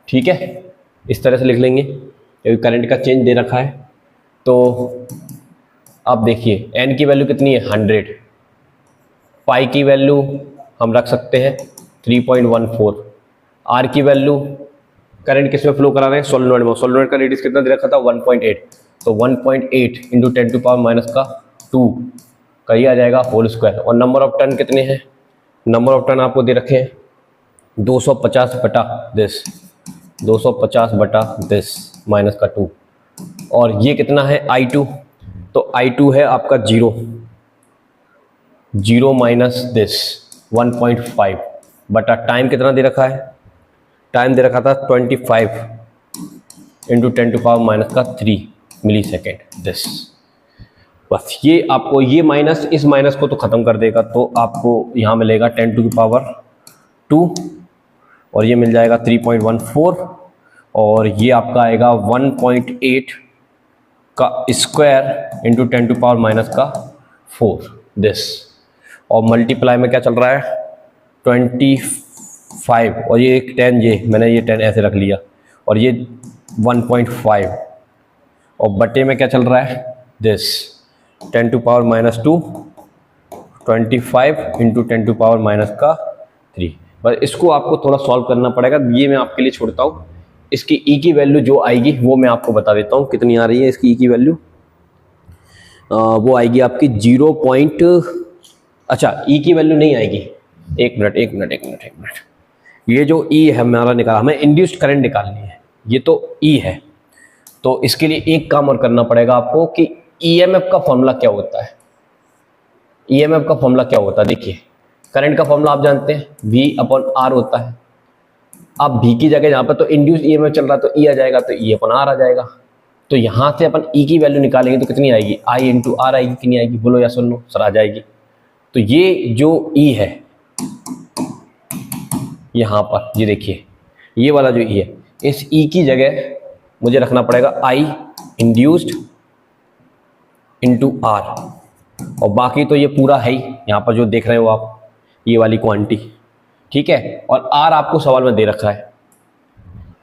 ठीक है, इस तरह से लिख लेंगे, क्योंकि करंट का चेंज दे रखा है। तो अब देखिए n की वैल्यू कितनी है? 100, पाई की वैल्यू हम रख सकते हैं 3.14, r की वैल्यू, करंट किस में फ्लो करा रहे हैं? सोलेनॉइड में। सोलेनॉइड का रेडियस कितना दे रखा था? 1.8, तो 1.8 इंटू 10 टू पावर माइनस का 2 का ये आ जाएगा होल स्क्वायर। और नंबर ऑफ टर्न कितने हैं? नंबर ऑफ टर्न आपको दे रखे हैं 250/10, 250/10 माइनस का 2, और ये कितना है? I2, तो I2 है आपका 0 माइनस दिस 1.5 बटा टाइम कितना दे रखा है? टाइम दे रखा था 25 इंटू 10 टू पावर माइनस का 3 मिली सेकेंड दिस। बस ये आपको ये माइनस इस माइनस को तो ख़त्म कर देगा, तो आपको यहाँ मिलेगा 10 टू पावर 2, और ये मिल जाएगा 3.14, और ये आपका आएगा 1.8 का square into 10 to power minus का 4। दिस, और मल्टीप्लाई में क्या चल रहा है 25, और ये एक 10, ये मैंने ये 10 ऐसे रख लिया, और ये 1.5, और बटे में क्या चल रहा है this 10 to power minus 2, 25 into 10 to power minus का 3। बस इसको आपको थोड़ा सॉल्व करना पड़ेगा, ये मैं आपके लिए छोड़ता हूँ। इसकी ई की वैल्यू जो आएगी वो मैं आपको बता देता हूँ कितनी आ रही है इसकी ई की वैल्यू। वो आएगी आपकी 0. अच्छा, ई की वैल्यू नहीं आएगी, एक मिनट। ये जो ई है हमारा निकाला, हमें इंड्यूस्ड करंट निकालनी है, ये तो ई है। तो इसके लिए एक काम और करना पड़ेगा आपको कि ईएमएफ का फॉर्मूला क्या होता है। ईएमएफ का फॉर्मूला क्या होता है, देखिए करंट का फॉर्मूला आप जानते हैं, V/R होता है। अब V की जगह यहाँ पर तो इंड्यूस ईएमएफ चल रहा है, तो ई आ जाएगा, तो E/R आ जाएगा। तो यहाँ से अपन ई की वैल्यू निकालेंगे तो कितनी आएगी, I/R आएगी, कितनी आएगी बोलो या सुन लो, सर आ जाएगी। तो ये जो ई है यहाँ पर, ये देखिए ये वाला जो ई है, इस ई की जगह मुझे रखना पड़ेगा I इंड्यूस्ड इंटू R, और बाकी तो ये पूरा है ही, यहाँ पर जो देख रहे हो आप ये वाली क्वांटिटी, ठीक है। और R आपको सवाल में दे रखा है,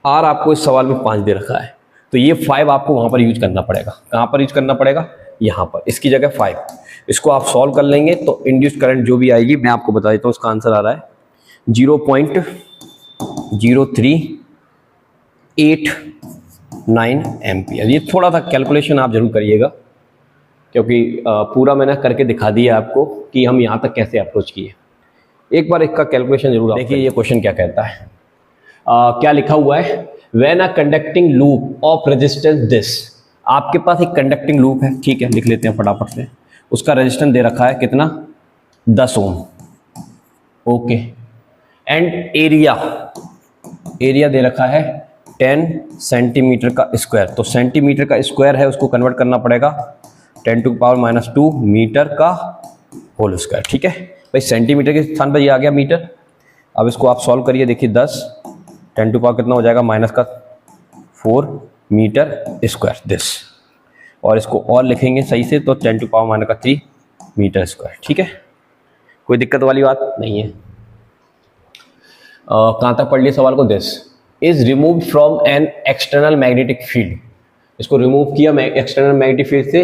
R आपको इस सवाल में 5 दे रखा है, तो ये 5 आपको वहाँ पर यूज करना पड़ेगा। कहाँ पर यूज करना पड़ेगा, यहाँ पर, इसकी जगह 5। इसको आप सॉल्व कर लेंगे तो इंड्यूस्ड करंट जो भी आएगी मैं आपको बता देता हूँ, उसका आंसर आ रहा है 0.0389 एम्पियर। ये थोड़ा सा कैलकुलेशन आप जरूर करिएगा, क्योंकि पूरा मैंने करके दिखा दिया आपको कि हम यहाँ तक कैसे अप्रोच किए। एक बार इसका कैलकुलेशन जरूर देखिए। ये क्वेश्चन क्या कहता है, क्या लिखा हुआ है, when a conducting loop of resistance this. आपके पास एक कंडक्टिंग लूप है, ठीक है, लिख लेते हैं फटाफट से। उसका रेजिस्टेंस दे रखा है कितना, 10 ओम, ओके। एंड एरिया दे रखा है 10 सेंटीमीटर का स्क्वायर। तो सेंटीमीटर का स्क्वायर है, उसको कन्वर्ट करना पड़ेगा 10 टू पावर माइनस 2 मीटर का होल स्क्वायर, ठीक है भाई। सेंटीमीटर के स्थान पर ये आ गया मीटर। अब इसको आप सॉल्व करिए, देखिए 10 10 टू पावर कितना हो जाएगा माइनस का 4 मीटर स्क्वायर दिस, और इसको और लिखेंगे सही से तो 10 टू पावर माइनस का 3 मीटर स्क्वायर, ठीक है। कोई दिक्कत वाली बात नहीं है। कहाँ तक पढ़ लिया सवाल को, this is remove from an external magnetic field. इसको रिमूव किया एक्सटर्नल मैग्नेटिक फील्ड से,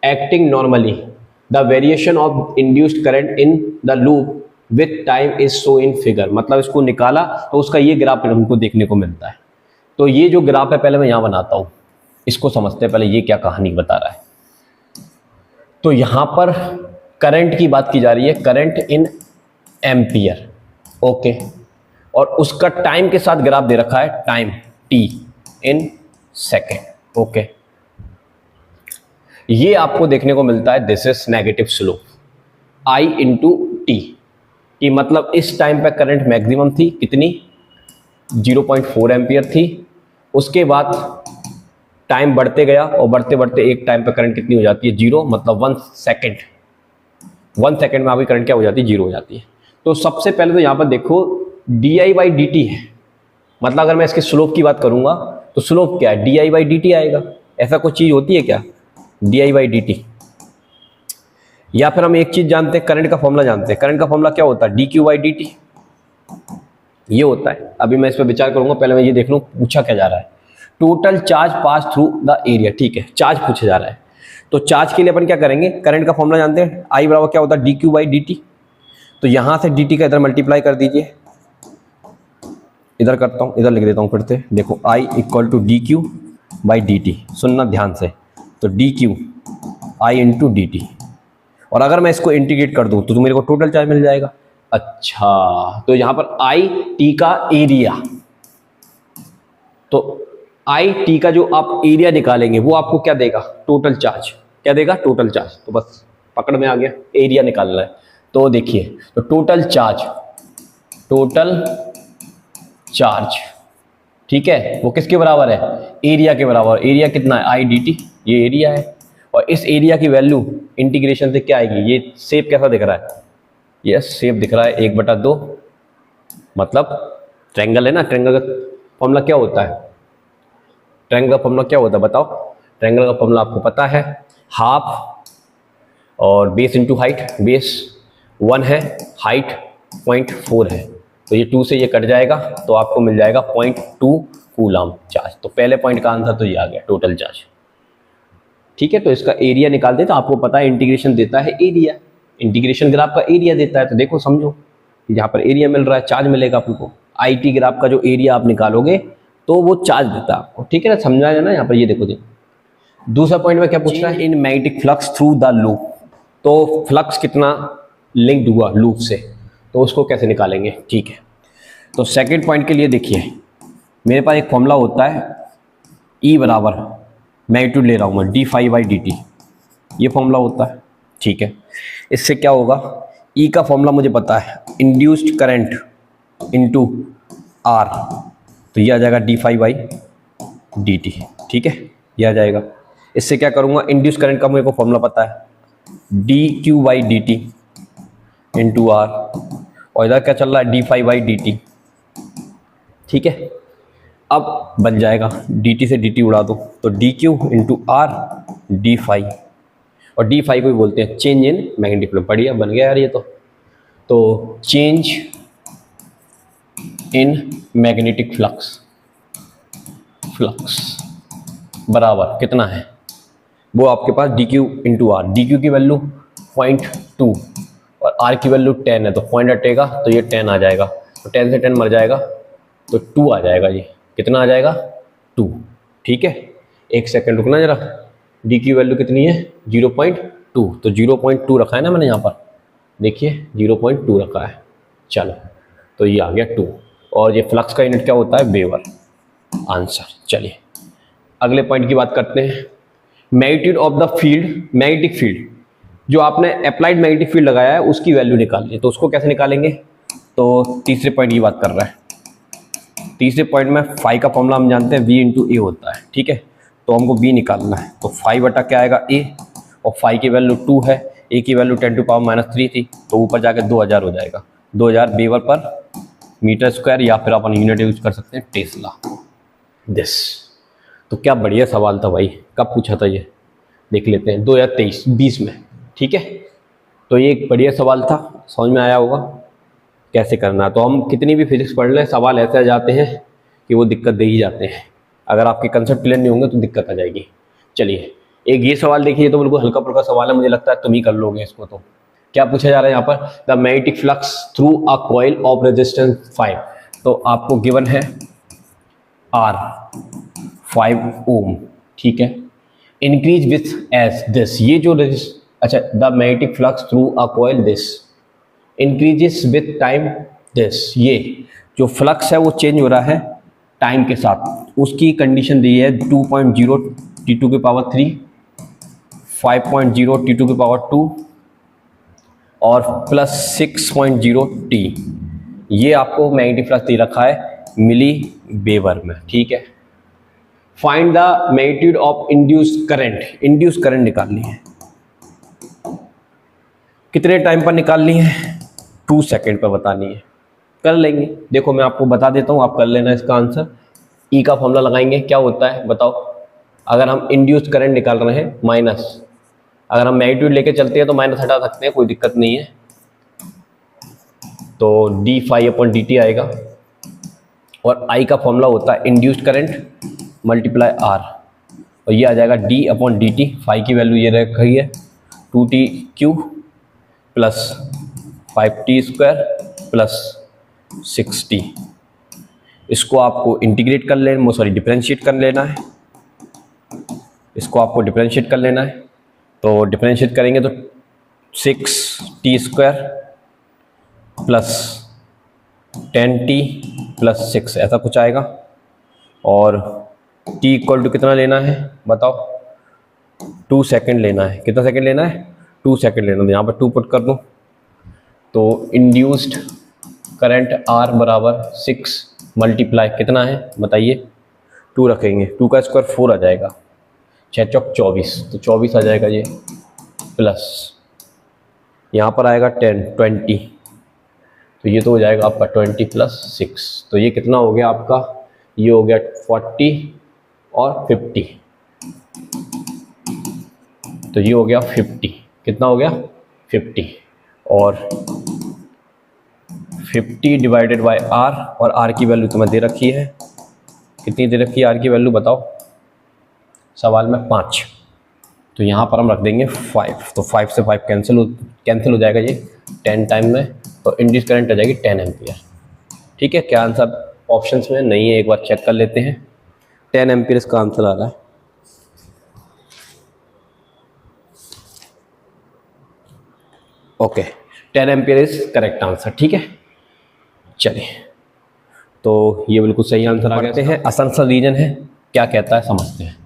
acting normally the variation of induced current in the loop with time is show in figure. मतलब इसको निकाला तो उसका ये ग्राफ हमको देखने को मिलता है। तो ये जो ग्राफ है पहले मैं यहाँ बनाता हूँ, इसको समझते हैं पहले ये क्या कहानी बता रहा है। तो यहाँ पर करंट की बात की जा रही है, करंट इन एम्पियर, ओके। और उसका टाइम के साथ ग्राफ दे रखा है, time t in second, okay. ये आपको देखने को मिलता है, this is negative slope I into T, कि मतलब इस टाइम पे करंट मैक्सिमम थी कितनी, 0.4 एम्पियर थी। उसके बाद टाइम बढ़ते गया और बढ़ते बढ़ते एक टाइम पे करंट कितनी हो जाती है, 0, मतलब 1 सेकेंड में आपकी करंट क्या हो जाती है, 0 हो जाती है। तो सबसे पहले तो यहाँ पर देखो di/dt है, मतलब अगर मैं इसके स्लोप की बात करूंगा तो स्लोप क्या है, di/dt आएगा। ऐसा कुछ चीज होती है क्या, di/dt। या फिर हम एक चीज जानते हैं, करंट का फॉर्मूला जानते हैं। करंट का फॉर्मूला क्या होता है, dq/dt, ये होता है। अभी मैं इस पर विचार करूंगा, पहले मैं ये देख लूं पूछा क्या जा रहा है। Total charge pass through the area, ठीक है, चार्ज पूछा जा रहा है। तो चार्ज के लिए अपन क्या करेंगे, करंट का फॉर्मूला जानते हैं, I बराबर क्या होता है, dq/dt। तो यहां से dt का इधर मल्टीप्लाई कर दीजिए, इधर करता हूं, इधर लिख देता हूं फिर से, देखो I इक्वल टू dq/dt, सुनना ध्यान से। तो dq I इंटू dt, और अगर मैं इसको इंटीग्रेट कर दूं तो मेरे को टोटल चार्ज मिल जाएगा। अच्छा, तो यहां पर I t का एरिया, तो I t का जो आप एरिया निकालेंगे वो आपको क्या देगा, टोटल चार्ज, क्या देगा, टोटल चार्ज। तो बस पकड़ में आ गया, एरिया निकालना है। तो देखिए, तो टोटल चार्ज, ठीक है, वो किसके बराबर है, एरिया के बराबर। एरिया कितना है, I dt, ये एरिया है। और इस एरिया की वैल्यू इंटीग्रेशन से क्या आएगी, ये शेप कैसा दिख रहा है, ये शेप दिख रहा है 1/2, मतलब ट्रायंगल है ना। ट्रायंगल का फॉर्मूला क्या होता है, ट्रायंगल का फॉर्मूला क्या होता है बताओ। ट्रायंगल का फॉर्मूला आपको पता है, हाफ और बेस इंटू हाइट, बेस 1 है, हाइट 0.4 है, तो ये 2 से ये कट जाएगा तो आपको मिल जाएगा 0.2 कूलम चार्ज। तो पहले पॉइंट का आंसर तो ये आ गया, टोटल चार्ज। ठीक है, तो इसका एरिया निकाल दे, तो आपको पता है इंटीग्रेशन देता है एरिया, इंटीग्रेशन ग्राफ का एरिया देता है। तो देखो समझो कि जहाँ पर एरिया मिल रहा है चार्ज मिलेगा आपको, IT ग्राफ का जो एरिया आप निकालोगे तो वो चार्ज देता है आपको। ठीक है ना, समझा जाए ना यहाँ पर। ये देखो जी, दूसरा पॉइंट में क्या पूछ रहा है, in magnetic flux through the loop, तो फ्लक्स कितना लिंक्ड हुआ लूप से, तो उसको कैसे निकालेंगे। ठीक है, तो सेकंड पॉइंट के लिए देखिए, मेरे पास एक फॉर्मूला होता है E बराबर, मैग्नीट्यूड ले रहा हूँ मैं, d∅/dt, ये फॉर्मूला होता है। ठीक है, इससे क्या होगा, E का फॉर्मूला मुझे पता है, इंड्यूस्ड करंट इनटू R, तो ये आ जाएगा d∅/dt। ठीक है, ये आ जाएगा। इससे क्या करूँगा, इंड्यूस करंट का मेरे को फॉर्मूला पता है, dq/dt इंटू R, और इधर क्या चल रहा है, d∅/dt। ठीक है, अब बन जाएगा dt से dt उड़ा दो तो dq इंटू R d∅, और d∅ को भी बोलते हैं चेंज इन मैग्नेटिक फ्लक्स। बढ़िया बन गया यार ये तो चेंज इन मैग्नेटिक फ्लक्स बराबर कितना है, वो आपके पास dq इंटू R, dq की वैल्यू 0.2 और R की वैल्यू 10 है, तो पॉइंट हटेगा तो ये 10 आ जाएगा, तो 10 से 10 मर जाएगा तो 2 आ जाएगा। ये कितना आ जाएगा, 2। ठीक है, एक सेकंड रुकना जरा, डी की वैल्यू कितनी है, 0.2, तो 0.2 रखा है ना मैंने यहाँ पर, देखिए 0.2 रखा है। चलो, तो ये आ गया 2, और ये फ्लक्स का यूनिट क्या होता है, वेबर, आंसर। चलिए अगले पॉइंट की बात करते हैं, magnitude of the field, magnetic field, जो आपने अप्लाइड मैग्नेटिक फील्ड लगाया है उसकी वैल्यू निकालनी है, तो उसको कैसे निकालेंगे। तो तीसरे पॉइंट की बात कर रहा है, तीसरे पॉइंट में फाई का फॉर्मूला हम जानते हैं, v इंटू ए होता है। ठीक है, तो हमको v निकालना है, तो फाई बटा क्या आएगा, a, और फाई की वैल्यू 2 है, a की वैल्यू 10⁻³ थी, तो ऊपर जाके 2000 हो जाएगा, 2000 वेबर पर मीटर स्क्वायर, या फिर अपन यूनिट यूज कर सकते हैं टेस्ला दिस। तो क्या बढ़िया सवाल था भाई, कब पूछा था ये, देख लेते हैं, 2023-20 में। ठीक है, तो ये एक बढ़िया सवाल था, समझ में आया होगा कैसे करना है। तो हम कितनी भी फिजिक्स पढ़ लें, सवाल ऐसे आ जाते हैं कि वो दिक्कत दे ही जाते हैं, अगर आपके कंसेप्ट क्लियर नहीं होंगे तो दिक्कत आ जाएगी। चलिए एक ये सवाल देखिए, तो बिल्कुल हल्का फुल्का सवाल है, मुझे लगता है तुम ही कर लोगे इसको। तो क्या पूछा जा रहा है यहाँ पर, the magnetic flux through a coil of resistance 5, तो आपको गिवन है R 5 ओम। ठीक है, इंक्रीज विथ एस दिस, ये जो अच्छा, the magnetic flux through a coil this increases with time this, ये जो फ्लक्स है वो चेंज हो रहा है टाइम के साथ, उसकी कंडीशन दी है 2.0 T⁻3, 5.0 T⁻2 और प्लस 6.0 T। ये आपको मैग्नेटिक फ्लक्स दे रखा है मिली वेबर में। ठीक है, find the magnitude of induced current, induced current निकालनी है, कितने टाइम पर निकालनी है, 2 सेकेंड पर बतानी है, कर लेंगे। देखो मैं आपको बता देता हूँ, आप कर लेना इसका आंसर। E का फॉर्मूला लगाएंगे, क्या होता है बताओ, अगर हम इंड्यूस्ड करंट निकाल रहे हैं माइनस, अगर हम मैग्नीट्यूड लेके चलते हैं तो माइनस हटा सकते हैं, कोई दिक्कत नहीं है, तो d∅/dt आएगा, और I का फॉर्मूला होता है इंड्यूस्ड करंट मल्टीप्लाई R, और ये आ जाएगा d/dt, फाई की वैल्यू ये रखी है 2t³ plus 5t² plus 6t। इसको आपको इंटीग्रेट कर लेना, सॉरी डिफरेंशिएट कर लेना है, इसको आपको डिफरेंशिएट कर लेना है। तो डिफरेंशिएट करेंगे तो 6t² प्लस 10t प्लस 6 ऐसा कुछ आएगा, और t इक्वल टू कितना लेना है बताओ, 2 सेकेंड लेना है। कितना सेकेंड लेना है, 2 सेकेंड लेना है। यहाँ पर 2 पुट कर दूँ तो इंड्यूस्ड करंट R बराबर 6 मल्टीप्लाई कितना है बताइए, 2 रखेंगे, 2 का स्क्वायर 4 आ जाएगा, 6 चौक 24, तो 24 आ जाएगा ये, प्लस यहाँ पर आएगा 20, तो ये तो हो जाएगा आपका 20 प्लस 6, तो ये कितना हो गया आपका, ये हो गया 40 और 50, तो ये हो गया 50। कितना हो गया 50, और 50 डिवाइडेड बाय आर, और आर की वैल्यू तुम्हें दे रखी है, कितनी दे रखी है आर की वैल्यू बताओ सवाल में 5, तो यहाँ पर हम रख देंगे 5, तो 5 से 5 कैंसिल हो जाएगा ये 10 टाइम में, तो इंड्यूस करंट आ जाएगी 10 एम्पियर। ठीक है, क्या आंसर ऑप्शंस में नहीं है, एक बार चेक कर लेते हैं। 10 एम्पियर इसका आंसर आ रहा है। Okay, 10 ampere is correct answer. ठीक है, चलिए, तो ये बिल्कुल सही आंसर आ गए हैं। असंसन रीजन है, क्या कहता है समझते हैं।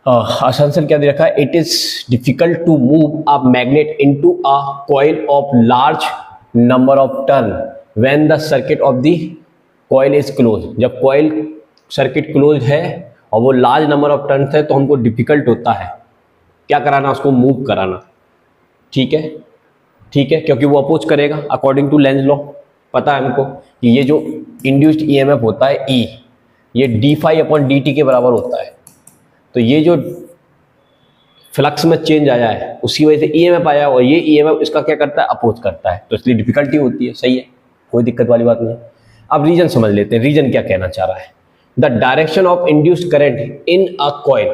असंसन क्या दे रखा है, it is difficult to move a magnet into a coil of large number of turn when the circuit of the coil is close. जब कॉइल सर्किट क्लोज है और वो लार्ज नंबर ऑफ टर्न है तो हमको डिफिकल्ट होता है क्या कराना, उसको मूव कराना। ठीक है, ठीक है, क्योंकि वो अपोज करेगा अकॉर्डिंग टू लेंज लॉ। पता है हमको कि ये जो इंड्यूस्ड ईएमएफ होता है ई, ये d∅/dt के बराबर होता है। तो ये जो फ्लक्स में चेंज आया है उसकी वजह से ईएमएफ आया, और ये ईएमएफ इसका क्या करता है, अपोज करता है, तो इसलिए डिफिकल्टी होती है। सही है, कोई दिक्कत वाली बात नहीं। अब रीजन समझ लेते हैं, रीजन क्या कहना चाह रहा है। The direction of induced current in a coil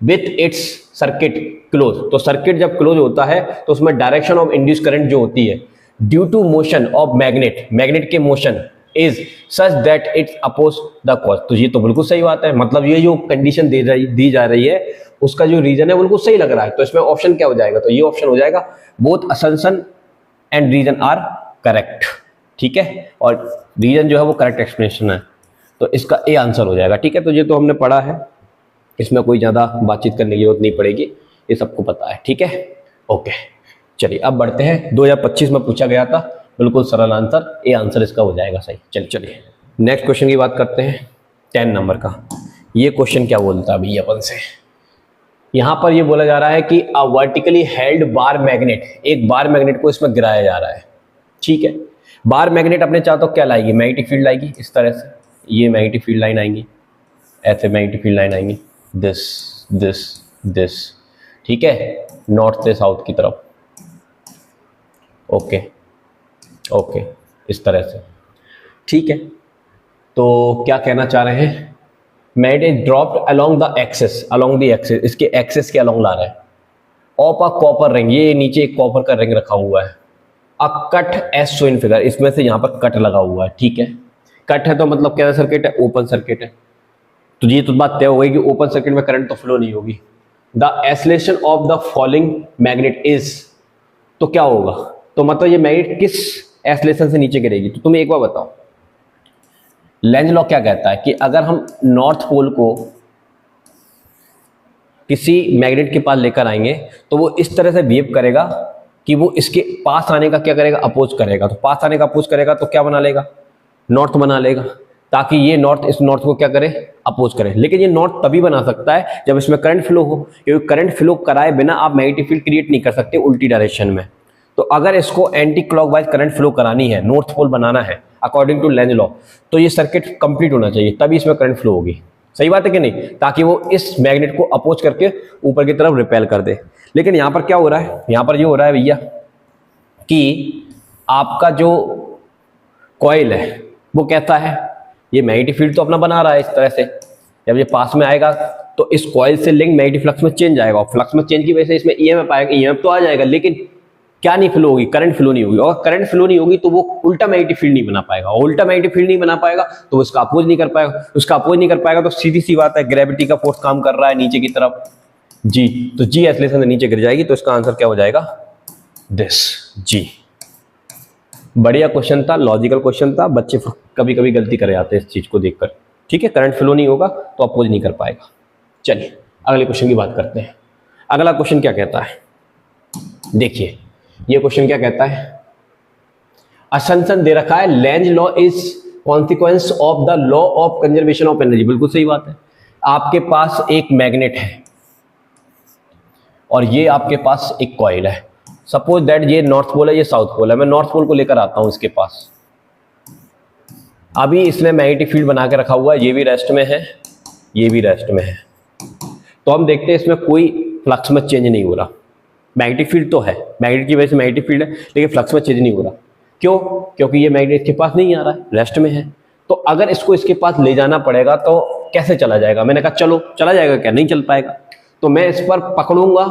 with its circuit close. तो सर्किट जब क्लोज होता है तो उसमें डायरेक्शन ऑफ इंड्यूस्ड करंट जो होती है due to motion of magnet, magnet के motion is such that its oppose the cause. तो ये तो बिल्कुल सही बात है, मतलब ये जो कंडीशन दी जा रही है उसका जो रीजन है बिल्कुल सही लग रहा है। तो इसमें ऑप्शन क्या हो जाएगा, तो ये ऑप्शन हो जाएगा both assumption and reason are correct. ठीक है, और रीजन जो है वो करेक्ट एक्सप्लेनेशन है, तो इसका ए आंसर हो जाएगा। ठीक है, तो ये तो हमने पढ़ा है, इसमें कोई ज़्यादा बातचीत करने की जरूरत नहीं पड़ेगी, ये सबको पता है। ठीक है, ओके, चलिए अब बढ़ते हैं। 2025 में पूछा गया था, बिल्कुल सरल आंसर, ए आंसर इसका हो जाएगा सही। चलिए नेक्स्ट क्वेश्चन की बात करते हैं, 10 नंबर का। ये क्वेश्चन क्या बोलता है अभी अपन से, यहाँ पर ये बोला जा रहा है कि अ वर्टिकली हेल्ड बार मैग्नेट, एक बार मैग्नेट को इसमें गिराया जा रहा है। ठीक है, बार मैग्नेट अपने चाहते तो क्या लाएगी, मैग्नेटिक फील्ड लाएगी इस तरह से, ये मैग्नेटिक फील्ड लाइन आएंगी, ऐसे मैग्नेटिक फील्ड लाइन आएंगी, दिस दिस दिस। ठीक है, नॉर्थ से साउथ की तरफ। ओके ओके, इस तरह से। ठीक है, तो क्या कहना चाह रहे हैं, magnet is dropped along the axis, along the axis, इसके एक्सेस के अलोंग ला रहा है, ऑफ अ कॉपर रिंग, ये नीचे एक कॉपर का रिंग रखा हुआ है, a cut as show in figure, इसमें से यहाँ पर कट लगा हुआ है। ठीक है, कट है तो मतलब क्या सर्किट है, ओपन सर्किट है, तो ये तो बात तय हो गई कि ओपन सर्किट में करंट तो फ्लो नहीं होगी। The acceleration of the falling magnet is, तो क्या होगा, तो मतलब ये मैग्नेट किस एक्सेलरेशन से नीचे गिरेगी। तो तुम्हें एक बार बताओ, लेंज लॉ क्या कहता है कि अगर हम नॉर्थ पोल को किसी मैग्नेट के पास लेकर आएंगे तो वो इस तरह से बिहेव करेगा कि वो इसके पास आने का क्या करेगा, अपोज करेगा। तो पास आने का अपोज करेगा तो क्या बना लेगा, नॉर्थ बना लेगा, ताकि ये नॉर्थ इस नॉर्थ को क्या करे, अपोज करे। लेकिन ये नॉर्थ तभी बना सकता है जब इसमें करंट फ्लो हो, क्योंकि करंट फ्लो कराए बिना आप मैग्नेटिक फील्ड क्रिएट नहीं कर सकते उल्टी डायरेक्शन में। तो अगर इसको एंटी क्लॉकवाइज करंट फ्लो करानी है, नॉर्थ पोल बनाना है अकॉर्डिंग टू लेंज लॉ, तो ये सर्किट कंप्लीट होना चाहिए, तभी इसमें करंट फ्लो होगी। सही बात है कि नहीं, ताकि वो इस मैग्नेट को अपोज करके ऊपर की तरफ रिपेल कर दे। लेकिन यहाँ पर क्या हो रहा है, यहाँ पर ये हो रहा है भैया कि आपका जो कॉइल है वो कहता है ये मैग्नेटिक फील्ड तो अपना बना रहा है इस तरह से, जब ये पास में आएगा तो इस कॉइल से लिंक मैग्नेटिक फ्लक्स में चेंज आएगा, और फ्लक्स में चेंज की वजह से इसमें ईएमएफ आएगा, ईएमएफ तो आ जाएगा, लेकिन क्या नहीं फ्लो होगी, करंट फ्लो नहीं होगी। और करंट फ्लो नहीं होगी तो वो उल्टा मैग्नेटिक फील्ड नहीं बना पाएगा, और उल्टा मैग्नेटिक फील्ड नहीं बना पाएगा तो उसका अपोज नहीं कर पाएगा, उसका अपोज नहीं कर पाएगा तो सीधी सी बात है, ग्रेविटी का फोर्स काम कर रहा है नीचे की तरफ जी, तो जी एक्सेलरेशन से नीचे गिर जाएगी। तो इसका आंसर क्या हो जाएगा, दिस जी। बढ़िया क्वेश्चन था, लॉजिकल क्वेश्चन था, बच्चे कभी कभी गलती कर जाते हैं इस चीज को देखकर। ठीक है, करंट फ्लो नहीं होगा तो अपोज नहीं कर पाएगा। चलिए अगले क्वेश्चन की बात करते हैं। अगला क्वेश्चन क्या कहता है, देखिए ये क्वेश्चन क्या कहता है, असम्पशन दे रखा है Lenz law is consequence of the law of conservation of energy. बिल्कुल सही बात है, आपके पास एक मैग्नेट है और ये आपके पास एक कॉइल है। सपोज दैट ये नॉर्थ पोल है, ये साउथ पोल है, मैं नॉर्थ पोल को लेकर आता हूं इसके पास। अभी इसने मैग्नेटिक फील्ड बना के रखा हुआ है, ये भी रेस्ट में है, ये भी रेस्ट में है। तो हम देखते हैं इसमें कोई फ्लक्स में चेंज नहीं हो रहा, मैग्नेटिक फील्ड तो है, मैग्नेट की वजह से मैग्नेटिक फील्ड है, लेकिन फ्लक्स में चेंज नहीं हो रहा। क्यों? क्योंकि ये मैग्नेट इसके पास नहीं आ रहा है, रेस्ट में है। तो अगर इसको इसके पास ले जाना पड़ेगा तो कैसे चला जाएगा? मैंने कहा चलो चला जाएगा, क्या नहीं चल पाएगा। तो मैं इस पर पकड़ूंगा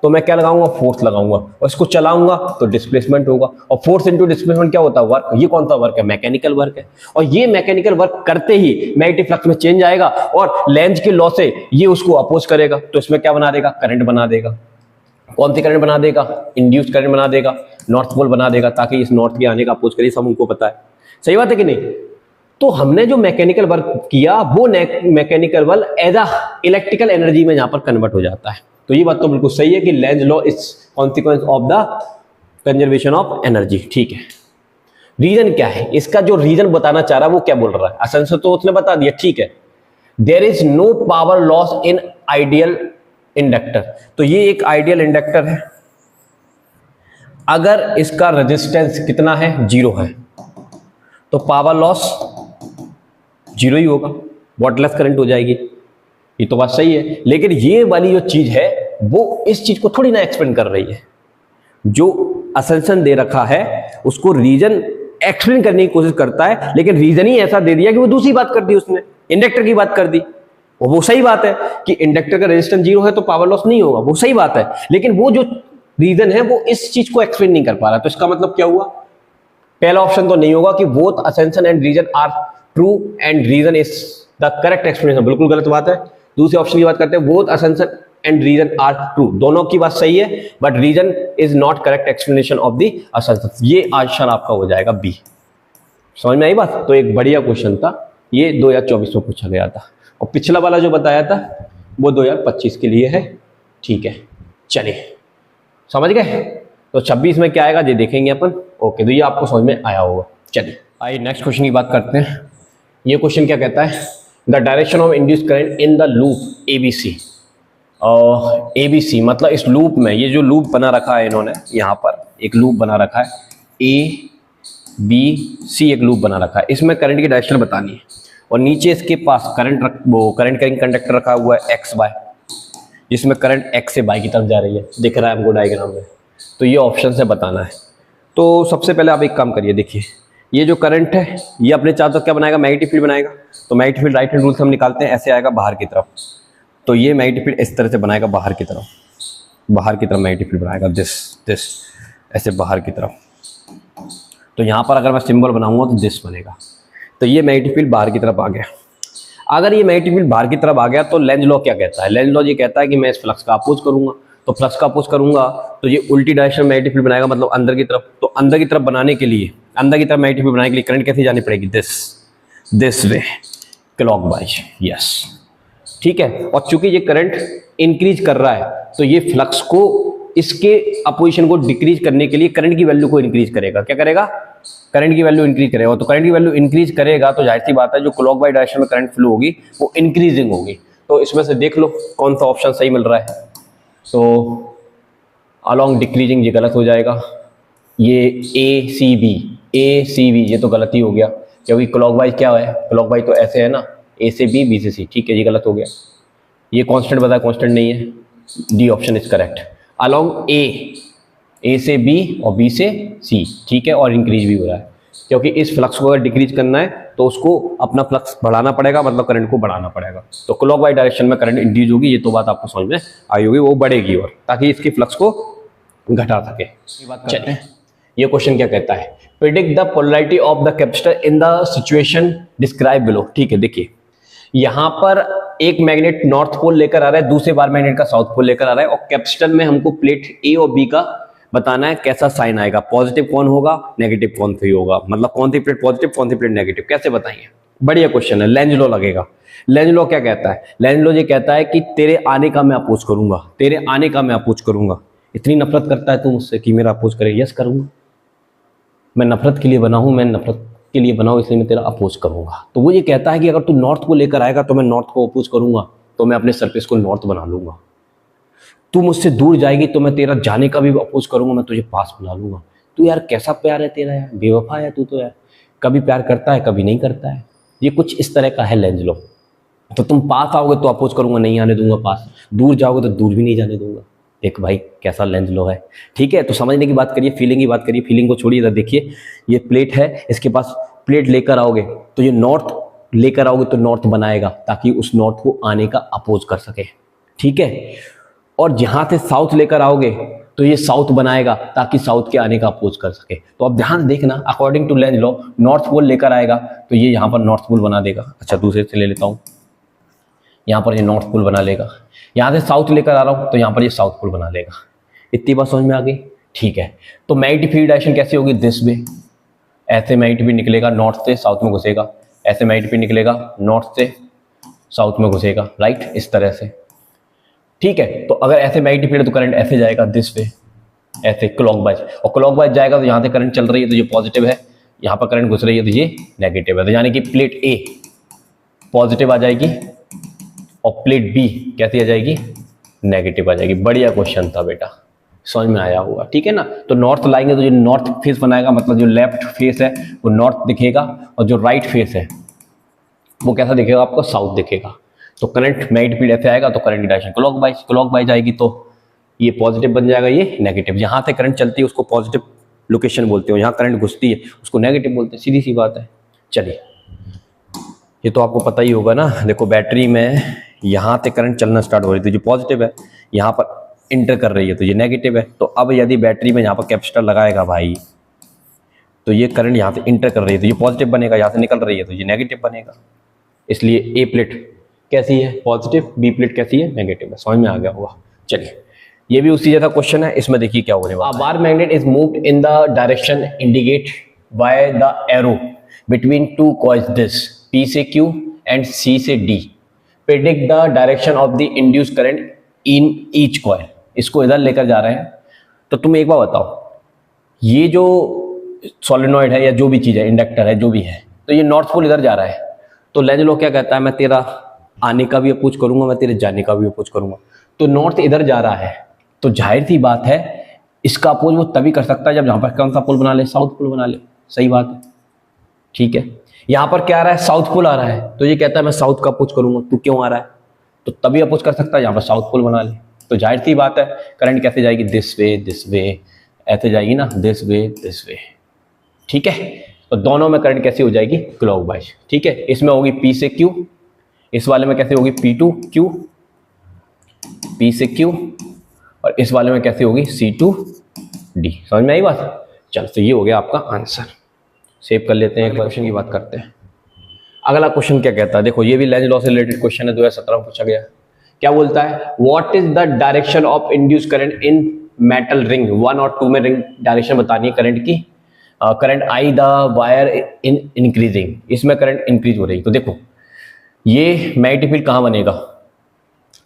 तो मैं क्या लगाऊंगा? फोर्स लगाऊंगा, और इसको चलाऊंगा तो डिस्प्लेसमेंट होगा, और फोर्स इनटू डिस्प्लेसमेंट क्या होता है? वर्क। ये कौन सा वर्क है? मैकेनिकल वर्क है। और ये मैकेनिकल वर्क करते ही मैग्नेटिक फ्लक्स में चेंज आएगा, और लेंज के लॉ से ये उसको अपोज करेगा, तो इसमें क्या बना देगा? करंट बना देगा। कौन सी करंट बना देगा? इंड्यूस्ड करंट बना देगा, नॉर्थ पोल बना देगा, ताकि इस नॉर्थ के आने का अपोज करे। सब उनको पता है, सही बात है कि नहीं? तो हमने जो मैकेनिकल वर्क किया वो mechanical work as a electrical energy में यहां पर कन्वर्ट हो जाता है। तो ये बात तो बिल्कुल सही है कि Lenz law is consequence of the conservation of energy. ठीक है, रीजन क्या है इसका? जो रीजन बताना चाह रहा है वो क्या बोल रहा है? असेंशन तो उसने बता दिया, ठीक है। There is no power loss in ideal inductor. तो ये एक आइडियल इंडक्टर है, अगर इसका रेजिस्टेंस कितना है? 0 है, तो पावर लॉस 0 ही होगा, वॉटलेस करंट हो जाएगी। ये तो बात सही है, लेकिन ये वाली जो चीज है वो इस चीज को थोड़ी ना एक्सप्लेन कर रही है। जो असेंशन दे रखा है उसको रीजन एक्सप्लेन करने की कोशिश करता है, लेकिन रीजन ही ऐसा दे दिया कि वो दूसरी बात कर दी, उसने इंडक्टर की बात कर दी। और वो सही बात है कि इंडक्टर का रेजिस्टेंस 0 है तो पावर लॉस नहीं होगा, वो सही बात है, लेकिन वो जो रीजन है वो इस चीज को एक्सप्लेन नहीं कर पा रहा। तो इसका मतलब क्या हुआ? पहला ऑप्शन तो नहीं होगा कि both assertion and reason are true and reason is the correct explanation, बिल्कुल गलत बात है। दूसरे ऑप्शन की बात करते हैं, both assertion and reason are true, दोनों की बात सही है, but reason is not correct explanation of the assertion. ये आंसर आपका हो जाएगा बी। समझ में आई बात? तो एक बढ़िया क्वेश्चन था ये, 2024 में पूछा गया था, और पिछला वाला जो बताया था वो 2025 के लिए है। ठीक है, चलिए समझ गए। तो 26 में क्या आएगा ये देखेंगे अपन। ओके, तो ये आपको समझ में आया होगा। चलिए आइए नेक्स्ट क्वेश्चन की बात करते हैं। ये क्वेश्चन क्या कहता है? The direction of induced current in the loop ABC. ABC मतलब इस लूप में, ये जो लूप बना रखा है इन्होंने, यहाँ पर एक लूप बना रखा है, ए बी सी एक लूप बना रखा है, इसमें करंट की डायरेक्शन बतानी है, और नीचे इसके पास करंट कैरिंग कंडक्टर रखा हुआ है एक्स वाई, जिसमें करंट एक्स से वाई की तरफ जा रही है, दिख रहा है हमको डायग्राम में। तो ये ऑप्शन से बताना है। तो सबसे पहले आप एक काम करिए, देखिए ये जो करंट है ये अपने चारों तरफ क्या बनाएगा? मैग्नेटिक फील्ड बनाएगा। तो magnetic field right hand rule से हम निकालते हैं, ऐसे आएगा बाहर की तरफ। तो ये मैग्नेटिक फील्ड इस तरह से बनाएगा बाहर की तरफ, बाहर की तरफ मैग्नेटिक फील्ड बनाएगा, दिस ऐसे बाहर की तरफ। तो यहाँ पर अगर मैं सिंबल बनाऊंगा तो दिस बनेगा। तो ये मैग्नेटिक फील्ड बाहर की तरफ आ गया। अगर ये मैग्नेटिक फील्ड बाहर की तरफ आ गया तो लेंज लॉ क्या कहता है? लेंज लॉ ये कहता है कि मैं इस फ्लक्स का अपोज करूंगा, तो फ्लक्स का अपोज करूंगा तो ये उल्टी डायरेक्शन मैग्नेटिक फील्ड बनाएगा, मतलब अंदर की तरफ। तो अंदर की तरफ बनाने के लिए, अंदर की तरफ मैग्नेटिक फील्ड बनाने के लिए करंट कैसे जानी पड़ेगी? This way, clockwise. यस, ठीक है। और चूंकि ये करंट इंक्रीज कर रहा है तो ये फ्लक्स को, इसके अपोजिशन को डिक्रीज करने के लिए करंट की वैल्यू को इंक्रीज करेगा। क्या करेगा? करंट की वैल्यू इंक्रीज करेगा। तो करंट की वैल्यू इंक्रीज करेगा तो जाहिर सी बात है जो क्लॉकवाइज डायरेक्शन में करंट फ्लो होगी वो इंक्रीजिंग होगी। तो इसमें से देख लो कौन सा ऑप्शन सही मिल रहा है। तो अलॉन्ग डिक्रीजिंग ये गलत हो जाएगा, ये ए सी बी ये तो गलत ही हो गया, क्योंकि क्लॉकवाइज क्या है? क्लॉकवाइज तो ऐसे है ना, ए से बी, बी से सी। ठीक है, ये गलत हो गया। ये कांस्टेंट बताया, कांस्टेंट नहीं है। D option is correct. Along ए से बी और बी से सी, ठीक है, और इंक्रीज भी हो रहा है, क्योंकि इस फ्लक्स को अगर डिक्रीज करना है तो उसको अपना फ्लक्स बढ़ाना पड़ेगा, मतलब करंट को बढ़ाना पड़ेगा। तो क्लॉकवाइज डायरेक्शन में करंट इंक्रीज होगी, ये तो बात आपको समझ में आई होगी, वो बढ़ेगी और ताकि इसकी फ्लक्स को घटा सके। ये बात करते हैं। ये क्वेश्चन क्या कहता है? Predict the polarity of the capacitor in the situation describe below. ठीक है, देखिए यहां पर एक मैग्नेट नॉर्थ पोल लेकर आ रहा है, दूसरे बार मैग्नेट का साउथ पोल लेकर आ रहा है, और कैपेसिटर में हमको प्लेट ए और बी का बताना है कैसा साइन आएगा, पॉजिटिव कौन होगा, नेगेटिव कौन सी होगा, मतलब कौन सी प्लेट पॉजिटिव कौन सी प्लेट नेगेटिव, कैसे बताएंगे? बढ़िया क्वेश्चन है। लेंज लॉ लगेगा। लेंज लॉ क्या कहता है? लेंज लॉ ये कहता है कि तेरे आने का मैं अपोज करूंगा, तेरे आने का मैं अपोज करूंगा। इतनी नफरत करता है तू मुझसे कि मेरा अपोज करे? यस करूंगा, मैं नफरत के लिए बना हूं, मैं नफरत के लिए बनाऊं, इसलिए मैं तेरा अपोज करूंगा। तो वो ये कहता है कि अगर तू नॉर्थ को लेकर आएगा तो मैं नॉर्थ को अपोज करूंगा, तो मैं अपने सरफेस को नॉर्थ बना लूंगा। तू मुझसे दूर जाएगी तो मैं तेरा जाने का भी अपोज करूंगा, मैं तुझे पास बुला लूंगा। तू यार कैसा प्यार है तेरा यार, बेवफा है तू तो यार, कभी प्यार करता है कभी नहीं करता है। ये कुछ इस तरह का है लेंज लॉ। तो तुम पास आओगे तो अपोज करूंगा, नहीं आने दूंगा पास, दूर जाओगे तो दूर भी नहीं जाने दूंगा। एक भाई कैसा लेंज लो है, ठीक है। तो समझने की बात करिए, फीलिंग की बात करिए, फीलिंग को छोड़िए। इधर देखिए ये प्लेट है, इसके पास प्लेट लेकर आओगे तो ये नॉर्थ लेकर आओगे तो नॉर्थ बनाएगा ताकि उस नॉर्थ को आने का अपोज कर सके, ठीक है। और जहां से साउथ लेकर आओगे तो ये साउथ बनाएगा ताकि साउथ के आने का अपोज कर सके। तो अब ध्यान देखना, according to Lenz law north pole लेकर आएगा तो ये यहाँ पर नॉर्थ पोल बना देगा। अच्छा दूसरे से ले लेता हूँ, यहाँ पर ये नॉर्थ पोल बना लेगा। यहाँ से साउथ लेकर आ रहा हूँ तो यहाँ पर ये साउथ पोल बना लेगा। इतनी बात समझ में आ गई, ठीक है। तो मैग्नेटिक फील्ड डायरेक्शन कैसी होगी, दिस वे। ऐसे मैग्नेटिक फील्ड निकलेगा, नॉर्थ से साउथ में घुसेगा। ऐसे मैग्नेटिक फील्ड निकलेगा, नॉर्थ से साउथ में घुसेगा, राइट, इस तरह से, ठीक है। तो अगर ऐसे मैग्नेटिक फील्ड है तो करंट ऐसे जाएगा, दिस वे, ऐसे क्लॉकवाइज। और क्लॉकवाइज जाएगा तो यहाँ से करंट चल रही है तो ये पॉजिटिव है, यहाँ पर करंट घुस रही है तो ये नेगेटिव है। तो यानी कि प्लेट ए पॉजिटिव आ जाएगी और प्लेट बी कैसी आ जाएगी, नेगेटिव आ जाएगी। बढ़िया क्वेश्चन था बेटा, समझ में आया होगा, ठीक है ना। तो नॉर्थ लाएंगे तो जो नॉर्थ फेस बनाएगा, मतलब जो लेफ्ट फेस है वो नॉर्थ दिखेगा और जो राइट फेस है वो कैसा दिखेगा आपको, साउथ दिखेगा। तो करंट मैग्नेटिक फील्ड ऐसे आएगा तो करंट की डायरेक्शन क्लॉकवाइज आएगी, तो ये पॉजिटिव बन जाएगा, ये नेगेटिव। जहां से करंट चलती है उसको पॉजिटिव लोकेशन बोलते हो, यहाँ करंट घुसती है उसको नेगेटिव बोलते हैं, सीधी सी बात है। चलिए ये तो आपको पता ही होगा ना। देखो बैटरी में यहाँ से करंट चलना स्टार्ट हो रही है तो जो पॉजिटिव है यहाँ पर इंटर कर रही है तो ये नेगेटिव है। तो अब यदि बैटरी में यहाँ पर कैपेसिटर लगाएगा भाई तो ये करंट यहाँ से इंटर कर रही है तो ये पॉजिटिव बनेगा, यहाँ से निकल रही है तो ये नेगेटिव बनेगा। इसलिए ए प्लेट कैसी है, पॉजिटिव, बी प्लेट कैसी है, नेगेटिव है। समझ में आ गया होगा। चलिए ये भी उसी जैसा क्वेश्चन है, इसमें देखिए क्या होने वाला है। Bar magnet is moved in the direction indicate by the arrow between two coils this P से Q एंड C से D। Predict the direction of the induced current in each coil. इसको इधर लेकर जा रहे हैं। तो तुम एक बार बताओ, ये जो सोलेनॉइड है या जो भी चीज़ है, इंडक्टर है, जो भी है, तो ये नॉर्थ पोल इधर जा रहा है। तो लेंज लॉ क्या कहता है, मैं तेरा आने का भी अपोज करूंगा, मैं तेरे जाने का भी अपोज करूंगा। तो नॉर्थ इधर जा रहा है तो जाहिर सी बात है इसका अपोज वो तभी कर सकता है जब यहाँ पर कौन सा पोल बना ले, साउथ पोल बना ले। सही बात है, ठीक है। यहाँ पर क्या आ रहा है, साउथ पोल आ रहा है तो ये कहता है मैं साउथ का अपोज करूंगा। तू क्यों आ रहा है, तो तभी अपोज कर सकता है यहाँ पर साउथ पोल बना ले। तो जाहिर सी बात है करंट कैसे जाएगी, दिस वे, ऐसे जाएगी ना, दिस वे, ठीक है। तो दोनों में करंट कैसी हो जाएगी, क्लॉकवाइज, ठीक है। इसमें होगी P से Q, इस वाले में कैसे होगी P to Q, P से Q, और इस वाले में कैसे होगी C to D। समझ में आई बात। चल तो ये हो गया आपका आंसर। सेव कर लेते हैं, एक क्वेश्चन की बात करते हैं। अगला क्वेश्चन क्या कहता है, देखो ये भी लेंज लॉ से रिलेटेड क्वेश्चन है, 2017 में पूछा गया। क्या बोलता है, what is the direction of induced current in metal ring 1 और 2 में रिंग डायरेक्शन बतानी है करंट की। Current I the wire in increasing, इसमें करंट इंक्रीज हो रही। तो देखो ये मैग्नेटिक फील्ड कहाँ बनेगा,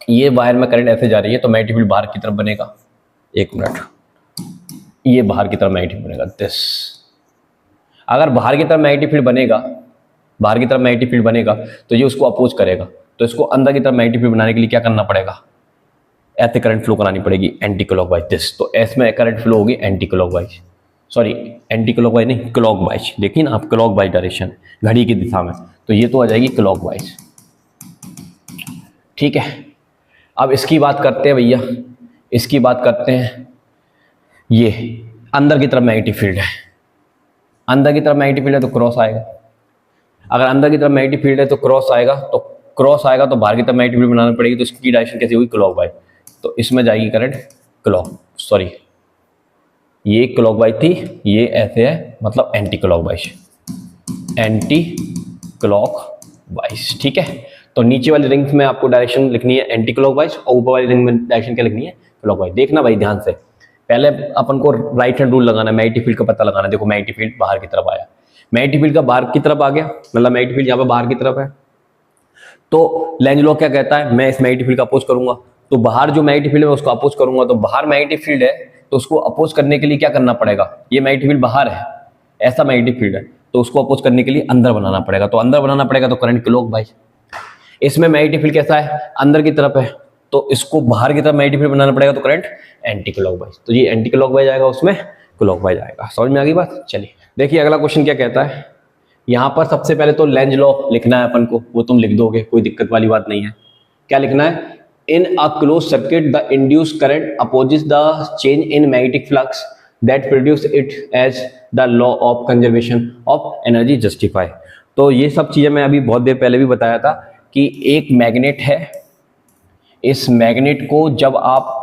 ये वायर में करंट ऐसे जा रही है तो मैग्नेटिक फील्ड बाहर की तरफ बनेगा। एक मिनट, ये बाहर की तरफ मैग्नेटिक बनेगा दिस। अगर बाहर की तरफ मैग्नेटिक फील्ड बनेगा, बाहर की तरफ मैग्नेटिक फील्ड बनेगा तो ये उसको अपोज करेगा। तो इसको अंदर की तरफ मैग्नेटिक फील्ड बनाने के लिए क्या करना पड़ेगा, ऐसे करंट फ्लो करानी पड़ेगी एंटी क्लॉकवाइज दिस। तो इसमें करंट फ्लो होगी anti clockwise, sorry anti clockwise नहीं, क्लॉकवाइज। देखिए ना आप, क्लॉकवाइज डायरेक्शन घड़ी की दिशा में, तो ये तो आ जाएगी क्लॉकवाइज, ठीक है। अब इसकी बात करते हैं भैया, इसकी बात करते हैं। ये अंदर की तरफ मैग्नेटिक फील्ड है, अंदर की तरफ मैग्नेटिक फील्ड है तो क्रॉस आएगा। अगर अंदर की तरफ मैग्नेटिक फील्ड है तो क्रॉस आएगा, तो क्रॉस आएगा तो बाहर की तरफ मैग्नेटिक फील्ड बनाना पड़ेगी। तो इसकी डायरेक्शन कैसी होगी, क्लॉकवाइज। तो इसमें जाएगी करंट ये क्लॉकवाइज थी, ये ऐसे है, मतलब एंटी क्लॉकवाइज, एंटी क्लॉकवाइज, ठीक है। तो नीचे वाली रिंग में आपको डायरेक्शन लिखनी है एंटी क्लॉकवाइज और ऊपर वाली रिंग में डायरेक्शन क्या लिखनी है, क्लॉकवाइज। देखना भाई ध्यान से, पहले अपन को राइट हैंड रूल लगाना है, मैग्नेटिक फील्ड का पता लगाना है। देखो मैग्नेटिक फील्ड बाहर की तरफ आया, मैग्नेटिक फील्ड का बाहर की तरफ आ गया, मतलब मैग्नेटिक फील्ड यहाँ पे बाहर की तरफ है। तो लेंज लॉ क्या कहता है, मैं इस मैग्नेटिक फील्ड का अपोज करूंगा, तो बाहर जो मैग्नेटिक फील्ड है उसको अपोज करूंगा। तो बाहर मैग्नेटिक फील्ड है तो उसको अपोज करने के लिए क्या करना पड़ेगा, ये मैग्नेटिक फील्ड बाहर है, ऐसा मैग्नेटिक फील्ड है, तो उसको अपोज करने के लिए अंदर बनाना पड़ेगा। तो अंदर बनाना पड़ेगा तो करंट क्लॉकवाइज। इसमें मैग्नेटिक फील्ड कैसा है, अंदर की तरफ है, तो इसको बाहर की तरफ मैग्नेटिक फील्ड बनाना पड़ेगा तो करंट एंटी क्लॉकवाइज। तो ये एंटी क्लॉकवाइज आएगा, उसमें क्लॉकवाइज आएगा। समझ में आ गई बात। चलिए देखिए अगला क्वेश्चन क्या कहता है। यहाँ पर सबसे पहले तो लेंज लॉ लिखना है अपन को, वो तुम लिख दोगे, कोई दिक्कत वाली बात नहीं है। क्या लिखना है, in a closed circuit the induced current opposes the change in magnetic flux that produce it as the law of conservation of energy justify। तो ये सब चीजें मैं अभी बहुत देर पहले भी बताया था कि एक मैग्नेट है, इस मैग्नेट को जब आप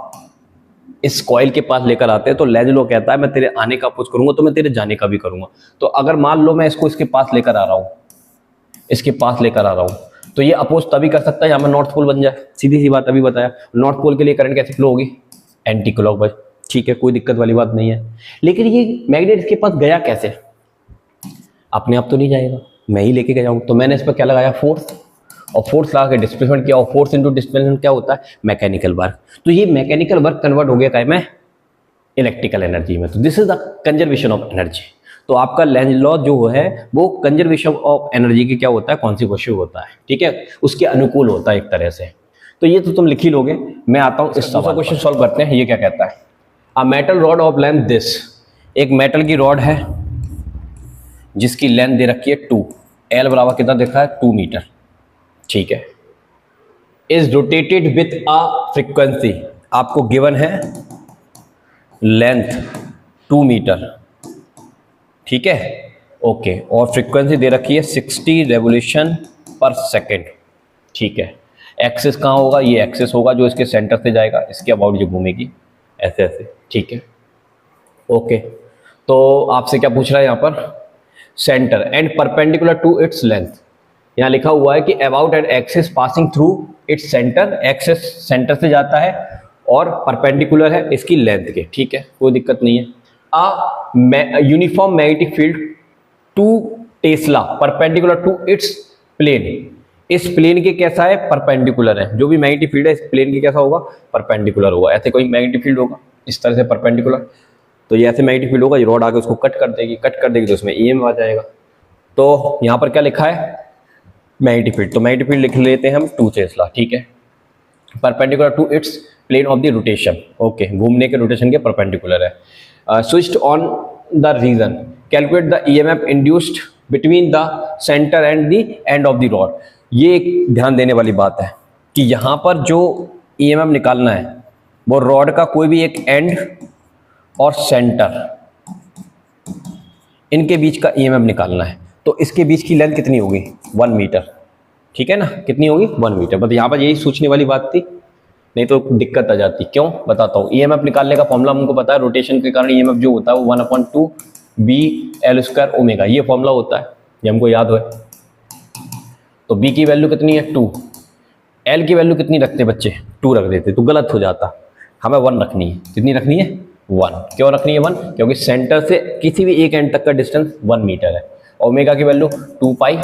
इस कॉइल के पास लेकर आते हैं तो लेंज लॉ कहता है मैं तेरे आने का अपोज करूंगा तो मैं तेरे जाने का भी करूंगा। तो अगर मान लो मैं इसको इसके पास लेकर आ रहा हूं, इसके पास लेकर आ रहा हूं, तो ये अपोज तभी कर सकता है जहां पर नॉर्थ पोल बन जाए। सीधी सी बात अभी बताया, नॉर्थ पोल के लिए करंट कैसे फ्लो होगी, एंटी क्लॉकवाइज। ठीक है, कोई दिक्कत वाली बात नहीं है। लेकिन ये मैग्नेट इसके पास गया कैसे, अपने आप तो नहीं जाएगा, मैं ही लेके गया हूं। तो मैंने इस पर क्या लगाया, फोर्स, और फोर्स लगा के डिस्प्लेसमेंट किया, और फोर्स इंटू डिस्प्लेसमेंट क्या होता है, मैकेनिकल वर्क। तो ये मैकेनिकल वर्क कन्वर्ट हो गया क्या में, इलेक्ट्रिकल एनर्जी में। तो this is the conservation of energy. तो आपका लेंज लॉ जो है वो कंजर्वेशन ऑफ एनर्जी की क्या होता है, कॉन्सिक्वेंशिव होता है। ठीक है, उसके अनुकूल होता है एक तरह से। तो ये तो तुम लिख ही लोगे। मैं आता हूं इस दूसरा क्वेश्चन सॉल्व करते हैं। ये क्या कहता है, a metal rod of length this, एक मेटल की रॉड है जिसकी लेंथ दे रखी है 2, एल बराबर कितना देखा है 2 मीटर। ठीक है, is rotated with a frequency, आपको गिवन है लेंथ 2 मीटर। ठीक है, ओके, और फ्रीक्वेंसी दे रखी है 60 रेवोल्यूशन पर सेकेंड। ठीक है, एक्सिस कहाँ होगा, ये एक्सिस होगा जो इसके सेंटर से जाएगा, इसके अबाउट जो घूमेगी ऐसे ऐसे। ठीक है, ओके, तो आपसे क्या पूछ रहा है यहाँ पर, centre and perpendicular to its length. यहाँ लिखा हुआ है कि about an axis passing through its centre, axis centre से जाता है और परपेंडिकुलर है इसकी लेंथ के। ठीक है, कोई दिक्कत नहीं है। Uniform magnetic field 2 tesla perpendicular to its plane, इस प्लेन के कैसा है, परपेंडिकुलर है। जो भी मैग्नेटिक फील्ड है इस प्लेन के कैसा होगा, परपेंडिकुलर होगा। ऐसे कोई मैग्नेटिक फील्ड होगा इस तरह से परपेंडिकुलर, तो ये ऐसे मैग्नेटिक फील्ड होगा, ये रॉड आके उसको कट कर देगी, कट कर देगी तो उसमें ईएम आ जाएगा। तो यहाँ पर क्या लिखा है, मैग्नेटिक फील्ड, तो मैग्नेटिक फील्ड लिख लेते हैं हम 2 टेस्ला। ठीक है, perpendicular to its plane of the rotation, okay, घूमने के रोटेशन के परपेंडिकुलर है। Switched on the region, calculate the EMF induced between the centre and the end of the rod. ये एक ध्यान देने वाली बात है कि यहाँ पर जो ईएमएफ निकालना है वो रॉड का कोई भी एक एंड और सेंटर, इनके बीच का ईएमएफ निकालना है। तो इसके बीच की लेंथ कितनी होगी, 1 मीटर। ठीक है ना, कितनी होगी, 1 मीटर। बस यहाँ पर यही सोचने वाली बात थी, नहीं तो दिक्कत आ जाती। क्यों, बताता हूँ। ईएमएफ निकालने का फॉर्मूला हमको पता है, रोटेशन के कारण ईएमएफ जो होता है वो 1/2 BL² ओमेगा, ये फॉर्मूला होता है, ये हमको याद हो। तो बी की वैल्यू कितनी है 2, एल की वैल्यू कितनी रखते बच्चे, 2 रख देते, तो गलत हो जाता। हमें 1 रखनी है। कितनी रखनी है, 1। क्यों रखनी है 1, क्योंकि सेंटर से किसी भी एक एंड तक का डिस्टेंस 1 मीटर है। ओमेगा की वैल्यू 2 पाई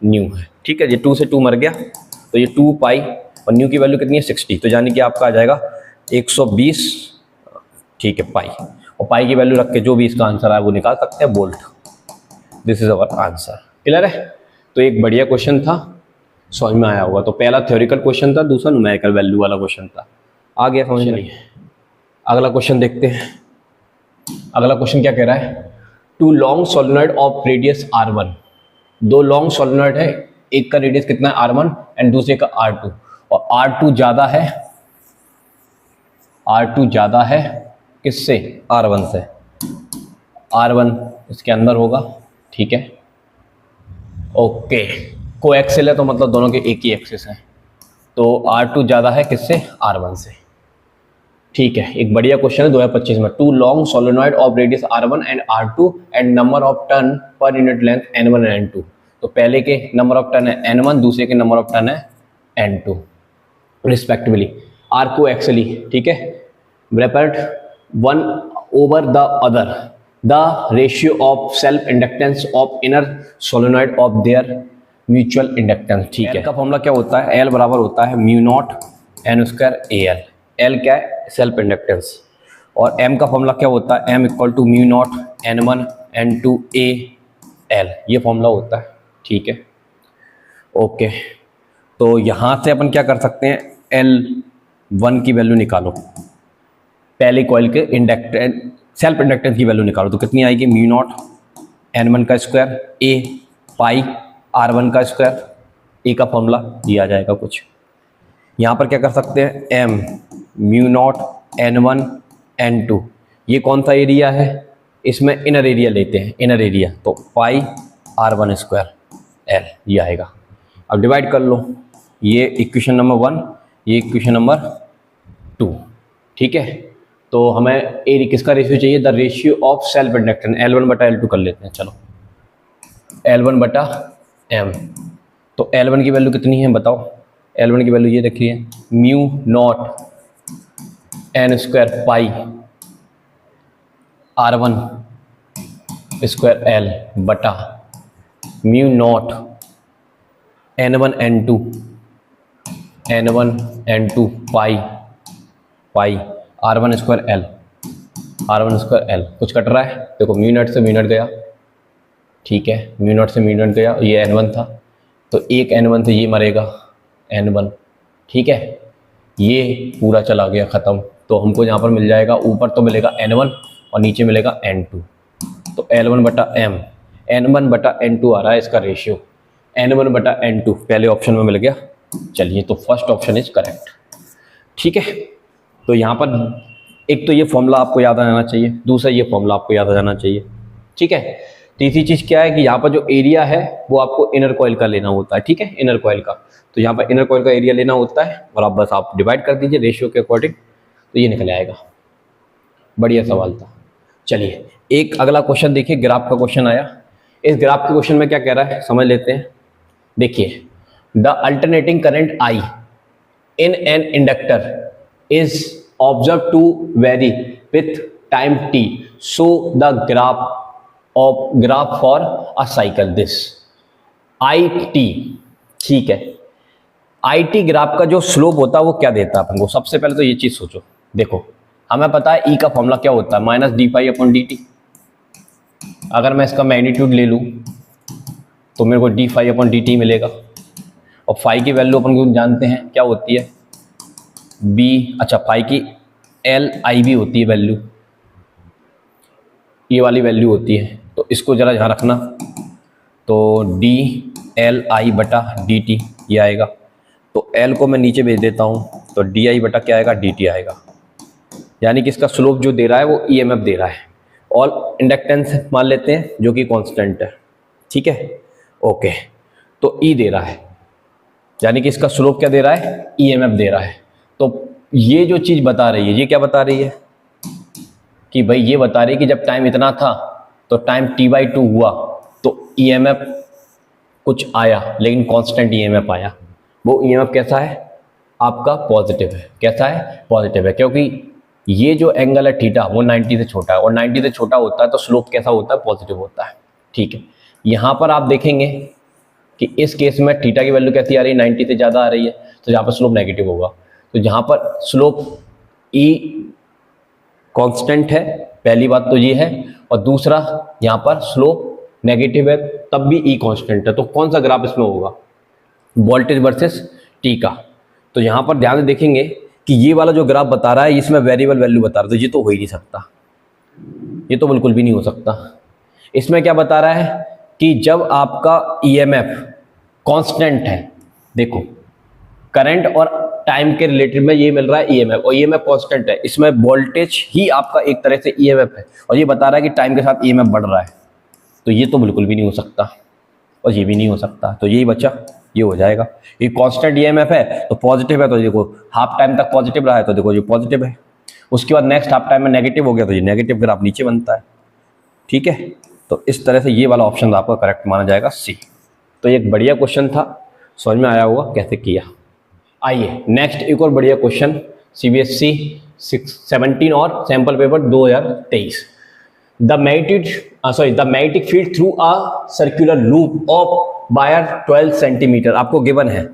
न्यू है। ठीक है, ये 2 से 2 मर गया, तो ये 2 पाई, और न्यू की वैल्यू कितनी है 60, तो यानी कि आपका आ जाएगा 120। ठीक है, पाई, और पाई की वैल्यू रख के जो भी इसका आंसर है वो निकाल सकते हैं, volt. This is our answer. Clear है। तो एक बढ़िया क्वेश्चन था, समझ में आया होगा। तो पहला थ्योरिकल क्वेश्चन था, दूसरा न्यूमेरिकल वैल्यू वाला क्वेश्न था। आ गया समझ में। अगला क्वेश्चन देखते हैं। अगला क्वेश्चन क्या कह रहा है, 2 long solenoid of radius R1, 2 long solenoid है, एक का रेडियस कितना है R1 एंड दूसरे का R2, और R2 ज्यादा है, R2 ज्यादा है किससे, R1 से। R1 इसके अंदर होगा। ठीक है, ओके, कोएक्सियल है तो मतलब दोनों के एक ही एक्सिस है, तो R2 ज्यादा है किससे, R1 से। ठीक है, एक बढ़िया क्वेश्चन है 2025 में। 2 long solenoid of radius R1 and R2 and number of turn per unit length N1 and N2। तो पहले के नंबर ऑफ टर्न है N1, दूसरे के नंबर ऑफ टर्न है N2 रिस्पेक्टिवली, आर कोएक्सियली। ठीक है, रेपेट 1 over the other, the ratio of self inductance of inner solenoid of their mutual inductance. ठीक है, का फॉर्मूला क्या होता है, एल बराबर होता है mu naught N square AL। L क्या है, सेल्फ इंडक्टेंस, और एम का फॉर्मूला क्या होता है, M equal to mu naught N1 N2 AL, ये फॉर्मूला होता है। ठीक है, ओके, तो यहाँ से अपन क्या कर सकते हैं, L1 की वैल्यू निकालो, पहले कॉइल के इंडक्टेंस सेल्फ इंडक्टेंस की वैल्यू निकालो, तो कितनी आएगी, म्यू नॉट N1 का स्क्वायर A पाई R1 का स्क्वायर, ए का फॉर्मूला दिया जाएगा कुछ, यहाँ पर क्या कर सकते हैं, m mu naught n1 n2, ये कौन सा एरिया है, इसमें इनर एरिया लेते हैं, इनर एरिया, तो पाई r1 स्क्वायर l ये आएगा। अब डिवाइड कर लो, ये इक्वेशन नंबर 1, ये इक्वेशन नंबर 2, ठीक है। तो हमें एरिया किसका रेशियो चाहिए, the ratio of self inductance L1 बटा L2 कर लेते हैं। चलो L1 बटा m, तो L1 की वैल्यू कितनी है बताओ, L1 की वैल्यू ये देखिए, mu naught n square pi r1 square l बटा म्यू नॉट n1 n2 पाई r1 स्क्वायर l, कुछ कट रहा है, देखो म्यू नॉट से म्यू नॉट गया, ठीक है, म्यू नॉट से म्यू नॉट गया, ये n1 था, तो एक n1 से ये मरेगा n1, ठीक है, ये पूरा चला गया ख़त्म, तो हमको यहाँ पर मिल जाएगा, ऊपर तो मिलेगा n1 और नीचे मिलेगा n2, तो L1 बटा m, n1 बटा n2 आ रहा है इसका रेशियो, n1 बटा n2 पहले ऑप्शन में मिल गया। चलिए, तो फर्स्ट ऑप्शन इज करेक्ट, ठीक है। तो यहाँ पर एक तो ये फॉर्मूला आपको याद आ जाना चाहिए, दूसरा ये फॉर्मूला आपको याद आ जाना चाहिए, ठीक है। तीसरी चीज़ क्या है कि यहाँ पर जो एरिया है वो आपको इनर कॉइल का लेना होता है, ठीक है, इनर कॉइल का, तो यहाँ पर इनर कॉइल का एरिया लेना होता है और आप डिवाइड कर दीजिए रेशियो के अकॉर्डिंग, तो ये निकल आएगा। बढ़िया सवाल था। चलिए, एक अगला क्वेश्चन देखिए, ग्राफ का क्वेश्चन आया। इस ग्राफ के क्वेश्चन में क्या कह रहा है समझ लेते हैं। देखिए, the alternating current I in an inductor is observed to vary with time t. So the graph for a cycle this IT, ठीक है। IT ग्राफ का जो स्लोप होता है वो क्या देता है अपन को, सबसे पहले तो ये चीज सोचो। देखो, हमें पता है E का फॉर्मूला क्या होता है, minus d phi upon d t. अगर मैं इसका मैग्नीट्यूड ले लूँ तो मेरे को d phi upon d t मिलेगा, और फाई की वैल्यू अपन को जानते हैं क्या होती है, बी, अच्छा फाई की एल आई भी होती है वैल्यू, ये वाली वैल्यू होती है, तो इसको ज़रा यहाँ रखना, तो डी एल आई बटा डी टी ये आएगा, तो एल को मैं नीचे भेज देता हूँ, तो डी आई बटा क्या आएगा, डी टी आएगा। यानी कि इसका स्लोप जो दे रहा है वो ई एम एफ दे रहा है, और इंडक्टेंस मान लेते हैं जो कि कांस्टेंट है, ठीक है, ओके। तो ई दे रहा है, यानी कि इसका स्लोप क्या दे रहा है, ई एम एफ दे रहा है। तो ये जो चीज़ बता रही है, ये क्या बता रही है कि भाई ये बता रही है कि जब टाइम इतना था तो टाइम t/2 हुआ तो ई एम एफ कुछ आया, लेकिन कांस्टेंट ई एम एफ आया। वो ई एम एफ कैसा है आपका, पॉजिटिव है। कैसा है, पॉजिटिव है, क्योंकि ये जो एंगल है थीटा वो 90 से छोटा है, और 90 से छोटा होता है तो स्लोप कैसा होता है, पॉजिटिव होता है, ठीक है। यहाँ पर आप देखेंगे कि इस केस में थीटा की वैल्यू कैसी आ रही है, 90 से ज़्यादा आ रही है, तो यहाँ पर स्लोप नेगेटिव होगा। तो यहाँ पर स्लोप ई कांस्टेंट है, पहली बात तो ये है, और दूसरा यहाँ पर स्लोप नेगेटिव है तब भी ई कांस्टेंट है। तो कौन सा ग्राफ इसमें होगा, वोल्टेज वर्सेस टी का। तो यहाँ पर ध्यान से देखेंगे कि ये वाला जो ग्राफ बता रहा है इसमें वेरिएबल वैल्यू बता रहा है, तो ये तो हो ही नहीं सकता, ये तो बिल्कुल भी नहीं हो सकता। इसमें क्या बता रहा है कि जब आपका ईएमएफ कांस्टेंट है, देखो करंट और टाइम के रिलेटेड में ये मिल रहा है ईएमएफ, और ईएमएफ कांस्टेंट है, इसमें वोल्टेज ही आपका एक तरह से ईएमएफ है, और ये बता रहा है कि टाइम के साथ ईएमएफ बढ़ रहा है, तो ये तो बिल्कुल भी नहीं हो सकता, और ये भी नहीं हो सकता। तो यही बच्चा, ये हो जाएगा, ये कांस्टेंट ईएमएफ है तो पॉजिटिव है, तो देखो हाफ टाइम तक पॉजिटिव रहा है, तो देखो ये पॉजिटिव है। उसके बाद नेक्स्ट हाफ टाइम में नेगेटिव हो गया, तो ये नेगेटिव ग्राफ नीचे बनता है, ठीक है। तो इस तरह से ये वाला ऑप्शन आपका करेक्ट माना जाएगा, सी। तो ये एक बढ़िया क्वेश्चन था, समझ में आया होगा कैसे किया। आइए नेक्स्ट एक और बढ़िया क्वेश्चन, सीबीएसई 17 और sample paper 2023। The magnetic field through a circular loop of wire 12 centimetre आपको गिवन है।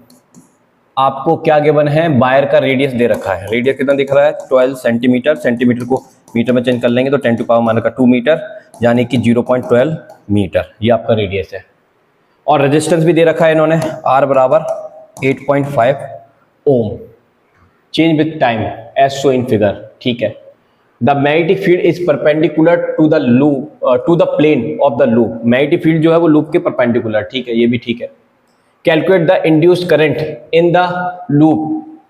आपको क्या गिवन है, वायर का रेडियस दे रखा है। रेडियस कितना दिख रहा है, 12 सेंटीमीटर। सेंटीमीटर को मीटर में चेंज कर लेंगे तो 10⁻² मीटर, यानी कि 0.12 मीटर, ये आपका रेडियस है। और रेजिस्टेंस भी दे रखा है इन्होंने, R बराबर 8.5 ohm. Change with time as show in figure, ठीक है। The magnetic field is perpendicular to the loop to the plane of the loop. Magnetic field जो है वो लूप के परपेंडिकुलर, ठीक है, ये भी ठीक है। Calculate the induced current in the loop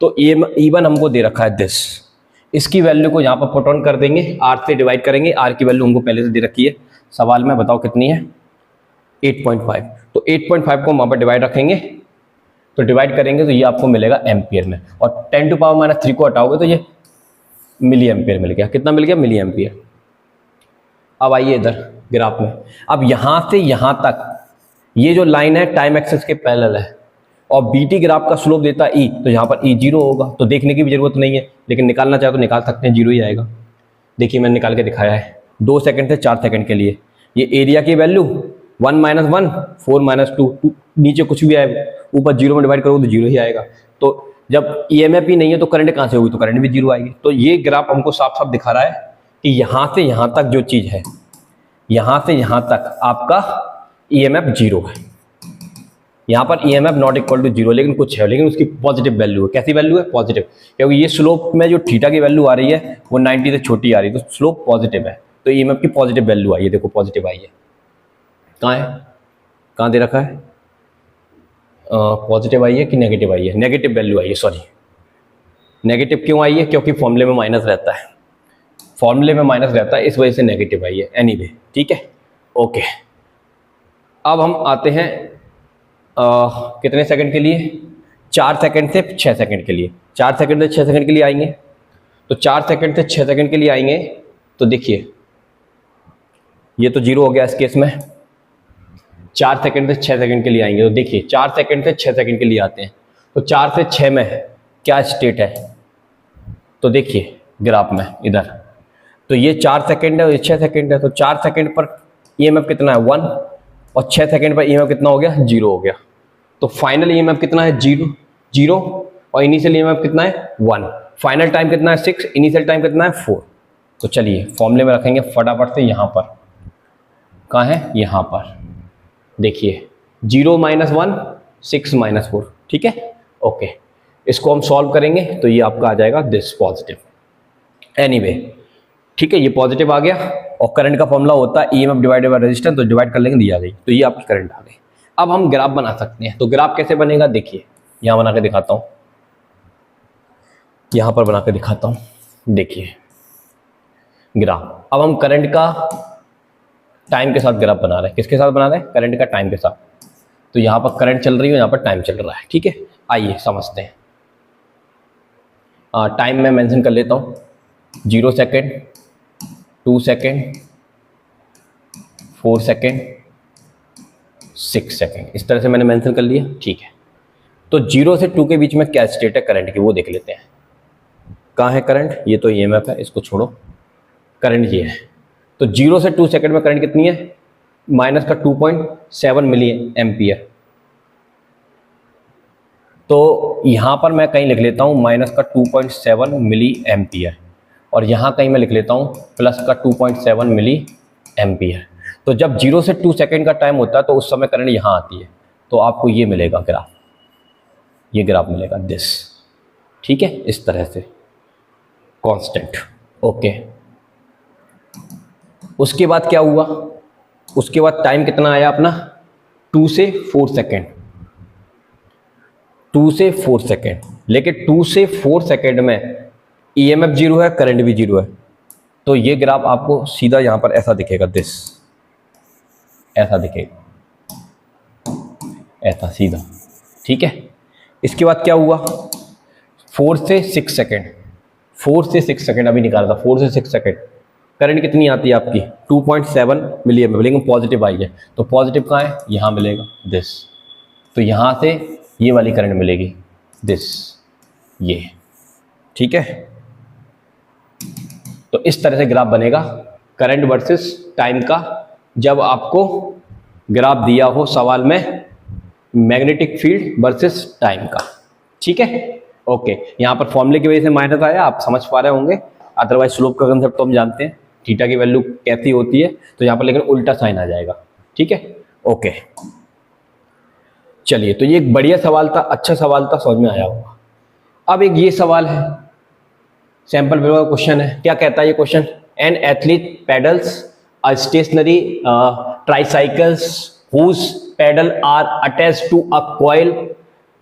तो E1 हमको दे रखा है दिस, इसकी वैल्यू को यहाँ पर पुट ऑन कर देंगे, R से डिवाइड करेंगे, R की वैल्यू हमको पहले से दे रखी है सवाल में, बताओ कितनी है 8.5। तो 8.5 को वहाँ पर डिवाइड रखेंगे, तो डिवाइड करेंगे तो ये आपको मिलेगा एम्पियर में, और 10⁻³ को हटाओगे तो ये मिली एम्पियर मिल गया। कितना मिल गया? Milliampere. अब आइए इधर ग्राफ में, अब यहाँ से यहाँ तक ये जो लाइन है टाइम एक्सिस के पैरेलल है, और बीटी ग्राफ का स्लोप देता है ई, तो यहाँ पर ई 0 होगा, तो देखने की भी जरूरत नहीं है, लेकिन निकालना चाहे तो निकाल सकते हैं, 0 ही आएगा। देखिए मैंने निकाल के दिखाया है, 2 सेकंड से 4 सेकंड के लिए। ये एरिया की वैल्यू 1 - 1 4 - 2, नीचे कुछ भी आएगा, ऊपर 0 में डिवाइड करोगे तो 0 ही आएगा। तो जब ईएमएफ ही नहीं है तो करंट कहाँ से होगी? तो करंट भी 0 आएगी। तो ये ग्राफ हमको साफ साफ दिखा रहा है कि यहाँ से यहाँ तक जो चीज़ है, यहाँ से यहाँ तक आपका ईएमएफ 0 है। यहाँ पर ईएमएफ नॉट इक्वल टू 0, लेकिन कुछ है, लेकिन उसकी पॉजिटिव वैल्यू है। कैसी वैल्यू है? पॉजिटिव, क्योंकि ये स्लोप में जो थीटा की वैल्यू आ रही है वो 90 से छोटी आ रही है, तो स्लोप पॉजिटिव है, तो ईएमएफ की पॉजिटिव वैल्यू आई है। देखो पॉजिटिव आई है, कहाँ है, कहाँ दे रखा है? पॉजिटिव आई है कि नेगेटिव आई है? नेगेटिव वैल्यू आई है, सॉरी नेगेटिव क्यों आई है? क्योंकि फॉर्मूले में माइनस रहता है, फॉर्मूले में माइनस रहता है, इस वजह से नेगेटिव आई है। एनीवे ठीक है, ओके। अब हम आते हैं कितने सेकंड के लिए? 4 सेकंड से 6 सेकंड के लिए। 4 सेकंड से 6 सेकंड के लिए आएंगे, तो 4 सेकंड से 6 सेकंड के लिए आएंगे, तो देखिए ये तो 0 हो गया इस केस में। 4 सेकंड से 6 सेकंड के लिए आएंगे, तो देखिए 4 सेकंड से 6 सेकंड के लिए आते हैं, तो 4 से 6 में क्या स्टेट है? तो देखिए ग्राफ में इधर, तो ये 4 सेकंड है और ये 6 सेकंड है, तो 4 सेकंड पर ईएमएफ कितना है? 1, और 6 सेकंड पर ईएमएफ कितना हो गया? 0 हो गया। तो फाइनल ईएमएफ कितना है? 0, और इनिशियल ईएमएफ कितना है? 1। फाइनल टाइम कितना है? 6, इनिशियल टाइम कितना है? 4। तो चलिए फॉर्मूले में रखेंगे फटाफट से, यहाँ पर कहाँ है? यहाँ पर देखिए 0 - 1 6 - 4, ठीक है, ओके। इसको हम सॉल्व करेंगे तो ये आपका आ जाएगा दिस पॉजिटिव। एनीवे ठीक है, ये पॉजिटिव आ गया और करंट का फॉर्मूला होता है ईएमएफ डिवाइडेड बाय रेजिस्टेंस, तो डिवाइड कर लेंगे, दिया गई, तो ये आपकी करंट आ गई। अब हम ग्राफ बना सकते हैं, तो ग्राफ कैसे बनेगा देखिए, यहां बना के दिखाता हूं, यहां पर बना के दिखाता हूं, देखिए ग्राफ। अब हम करंट का टाइम के साथ ग्राफ बना रहे हैं, किसके साथ बना रहे हैं, करंट का टाइम के साथ। तो यहां पर करंट चल रही है, यहां पर टाइम चल रहा है, ठीक है। आइए समझते हैं, टाइम मैं मेंशन कर लेता हूं, 0 सेकेंड, 2 सेकेंड, 4 सेकेंड, 6 सेकेंड, इस तरह से मैंने मेंशन कर लिया, ठीक है। तो 0 से 2 के बीच में क्या स्टेट है करंट की, वो देख लेते हैं। कहाँ है करंट, ये तो ईएमएफ है, इसको छोड़ो, करंट ये है। तो 0 से 2 सेकेंड में करंट कितनी है, माइनस का 2.7 मिली एम्पियर। तो यहां पर मैं कहीं लिख लेता हूं माइनस का 2.7 मिली एम्पियर, और यहां कहीं मैं लिख लेता हूं प्लस का 2.7 मिली एम्पियर। तो जब 0 से 2 सेकेंड का टाइम होता है तो उस समय करंट यहां आती है, तो आपको ये मिलेगा ग्राफ, ये ग्राफ मिलेगा दिस, ठीक है, इस तरह से कांस्टेंट, ओके। उसके बाद क्या हुआ, उसके बाद टाइम कितना आया अपना, 2 से 4 सेकेंड, 2 से 4 सेकेंड, लेकिन 2 से 4 सेकेंड में ईएमएफ 0 है, करंट भी 0 है, तो ये ग्राफ आपको सीधा यहां पर ऐसा दिखेगा, दिस ऐसा दिखेगा, ऐसा सीधा, ठीक है। इसके बाद क्या हुआ, 4 से 6 सेकेंड, 4 से 6 सेकेंड अभी निकाला था, 4 से 6 सेकेंड करंट कितनी आती है आपकी 2.7 मिली एम्पियर, लेकिन पॉजिटिव आई है, तो पॉजिटिव कहाँ है, यहाँ मिलेगा दिस, तो यहाँ से ये वाली करंट मिलेगी दिस, ये, ठीक है। तो इस तरह से ग्राफ बनेगा करंट वर्सेस टाइम का, जब आपको ग्राफ दिया हो सवाल में मैग्नेटिक फील्ड वर्सेस टाइम का, ठीक है, ओके। यहाँ पर फॉर्मूले की वजह से माइनस आया, आप समझ पा रहे होंगे, अदरवाइज स्लोप का कंसेप्ट तो हम जानते हैं, थीटा की वैल्यू कैसी होती है, तो यहाँ पर लेकिन उल्टा साइन आ जाएगा, ठीक है, ओके। चलिए, तो ये एक बढ़िया सवाल था, अच्छा सवाल था, समझ में आया होगा। अब एक ये सवाल है, सैंपल पेपर का क्वेश्चन है, क्या कहता है ये question, an athlete pedals a stationary tricycles whose pedal are attached to a coil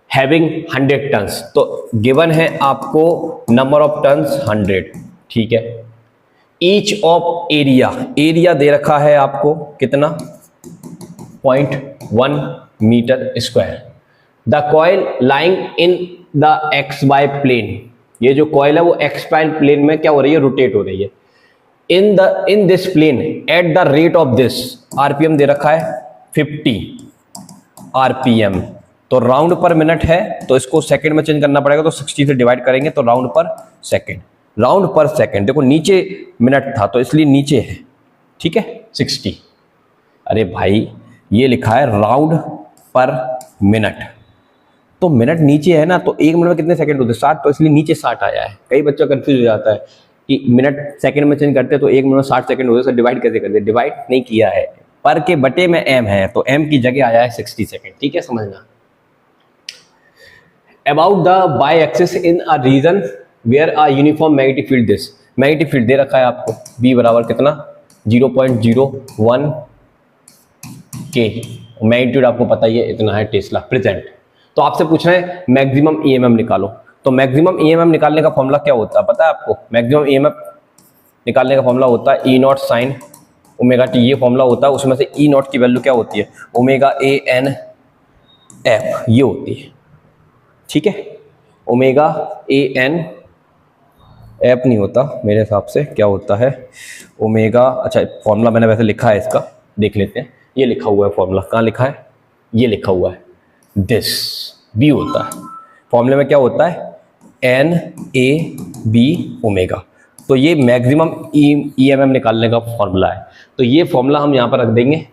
having 100 turns. तो गिवन है आपको नंबर ऑफ टन्स 100, ठीक है। ईच ऑफ एरिया, एरिया दे रखा है आपको कितना, 0.1 metre square. The coil lying in the XY plane, ये जो कॉइल है वो XY प्लेन में क्या हो रही है, रोटेट हो रही है। In this plane at the rate of this, RPM दे रखा है 50 आरपीएम, तो राउंड पर मिनट है, तो इसको सेकंड में चेंज करना पड़ेगा, तो 60 से डिवाइड करेंगे तो राउंड पर सेकंड, राउंड पर सेकंड, देखो नीचे मिनट था तो इसलिए नीचे है, ठीक है, 60। अरे भाई ये लिखा है राउंड पर मिनट, तो मिनट नीचे है ना, तो एक मिनट में कितने सेकंड होते हैं 60, तो इसलिए नीचे 60 आया है। कई बच्चा कंफ्यूज हो जाता है कि मिनट सेकंड में चेंज करते हैं तो एक मिनट में 60 सेकंड होते हैं, डिवाइड कैसे करते हैं, डिवाइड नहीं किया है, पर के बटे में एम है, तो एम की जगह आया है 60 सेकंड, ठीक है, समझना। About the y axis in a region where a uniform magnetic field this, magnetic field दे रखा है आपको बी बराबर कितना 0.01 के, मैग्नीट्यूड आपको पता ही है इतना है टेस्ला प्रेजेंट। तो आपसे पूछ रहे हैं मैक्सिमम ईएमएम निकालो, तो मैक्सिमम ईएमएम निकालने का फॉर्मूला क्या होता है पता है आपको, मैक्सिमम ईएमएफ निकालने का फॉर्मूला होता है ई नॉट साइन ओमेगा टी, ये फॉर्मूला होता है, उसमें से ई नॉट की वैल्यू क्या होती है, ओमेगा ए एन एफ, ये होती है, ठीक है, ओमेगा ए एन एफ नहीं होता मेरे हिसाब से, क्या होता है ओमेगा, अच्छा फॉर्मूला मैंने वैसे लिखा है इसका, देख लेते हैं, ये लिखा हुआ है फॉर्मूला, कहाँ लिखा है, ये लिखा हुआ है दिस, बी होता है, फॉर्मूले में क्या होता है एन ए बी ओमेगा, तो ये मैक्सिमम ईएमएम निकालने का फॉर्मूला है, तो ये फॉर्मूला हम यहाँ पर रख देंगे,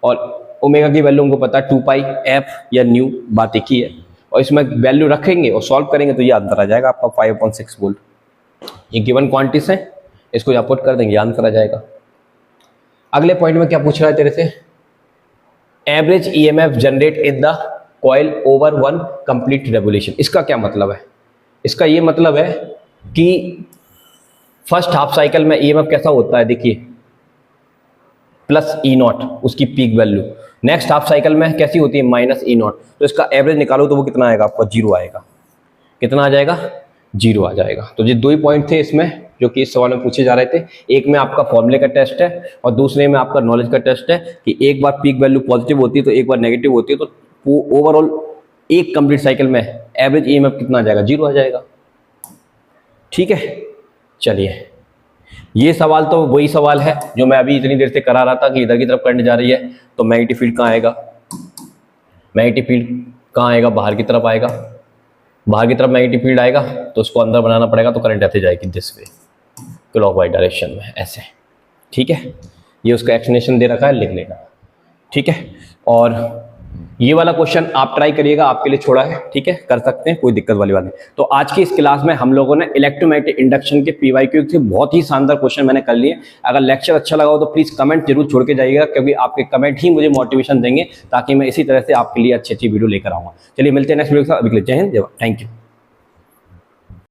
और ओमेगा की वैल्यू हमको पता है 2 पाई एफ या न्यू, बात एक ही है, और इसमें वैल्यू रखेंगे और सॉल्व करेंगे तो ये आंसर आ जाएगा आपका 5.6 वोल्ट। ये गिवन क्वांटिटीज है, इसको यहाँ पुट कर देंगे, आंसर आ जाएगा। अगले पॉइंट में क्या पूछ रहा है तेरे से, average EMF generate in the coil over 1 complete revolution, इसका क्या मतलब है, इसका ये मतलब है कि फर्स्ट हाफ साइकिल में ईएमएफ कैसा होता है, देखिए प्लस ई नॉट उसकी peak value, next half cycle में कैसी होती है माइनस ई नॉट, तो इसका एवरेज निकालो तो वो कितना आएगा आपका, जीरो आएगा। कितना आ जाएगा, जीरो आ जाएगा। तो ये दो ही पॉइंट थे इसमें जो कि इस सवाल में पूछे जा रहे थे। एक में आपका फॉर्मूले का टेस्ट है और दूसरे में आपका नॉलेज का टेस्ट है कि एक बार पीक वैल्यू पॉजिटिव होती है तो एक बार नेगेटिव होती है, तो ओवरऑल एक कंप्लीट साइकिल में एवरेज ईएमएफ कितना आ जाएगा, जीरो आ जाएगा। ठीक है, चलिए ये सवाल तो वही सवाल है जो मैं अभी इतनी देर से करा रहा था कि इधर की तरफ करंट जा रही है तो मैग्नेटिक फील्ड कहाँ आएगा, मैग्नेटिक फील्ड कहाँ आएगा, बाहर की तरफ आएगा, बाहर की तरफ मैग्नेटिक फील्ड आएगा तो उसको अंदर बनाना पड़ेगा, तो करंट ऐसे जाएगी दिस वे क्लॉकवाइज डायरेक्शन में ऐसे। ठीक है, ये उसका एक्सप्लेनेशन दे रखा है, लिख लेना। ठीक है, और ये वाला क्वेश्चन आप ट्राई करिएगा, आपके लिए छोड़ा है। ठीक है, कर सकते हैं, कोई दिक्कत वाली बात नहीं। तो आज की इस क्लास में हम लोगों ने इलेक्ट्रोमैग्नेटिक इंडक्शन के पीवाईक्यू से बहुत ही शानदार क्वेश्चन मैंने कर लिए। अगर लेक्चर अच्छा लगा हो तो प्लीज कमेंट जरूर छोड़ के जाइएगा, क्योंकि आपके कमेंट ही मुझे मोटिवेशन देंगे ताकि मैं इसी तरह से आपके लिए अच्छी अच्छी वीडियो लेकर आऊंगा। चलिए मिलते हैं नेक्स्ट वीडियो के साथ। अभी के लिए जय हिंद, जय भारत, थैंक यू।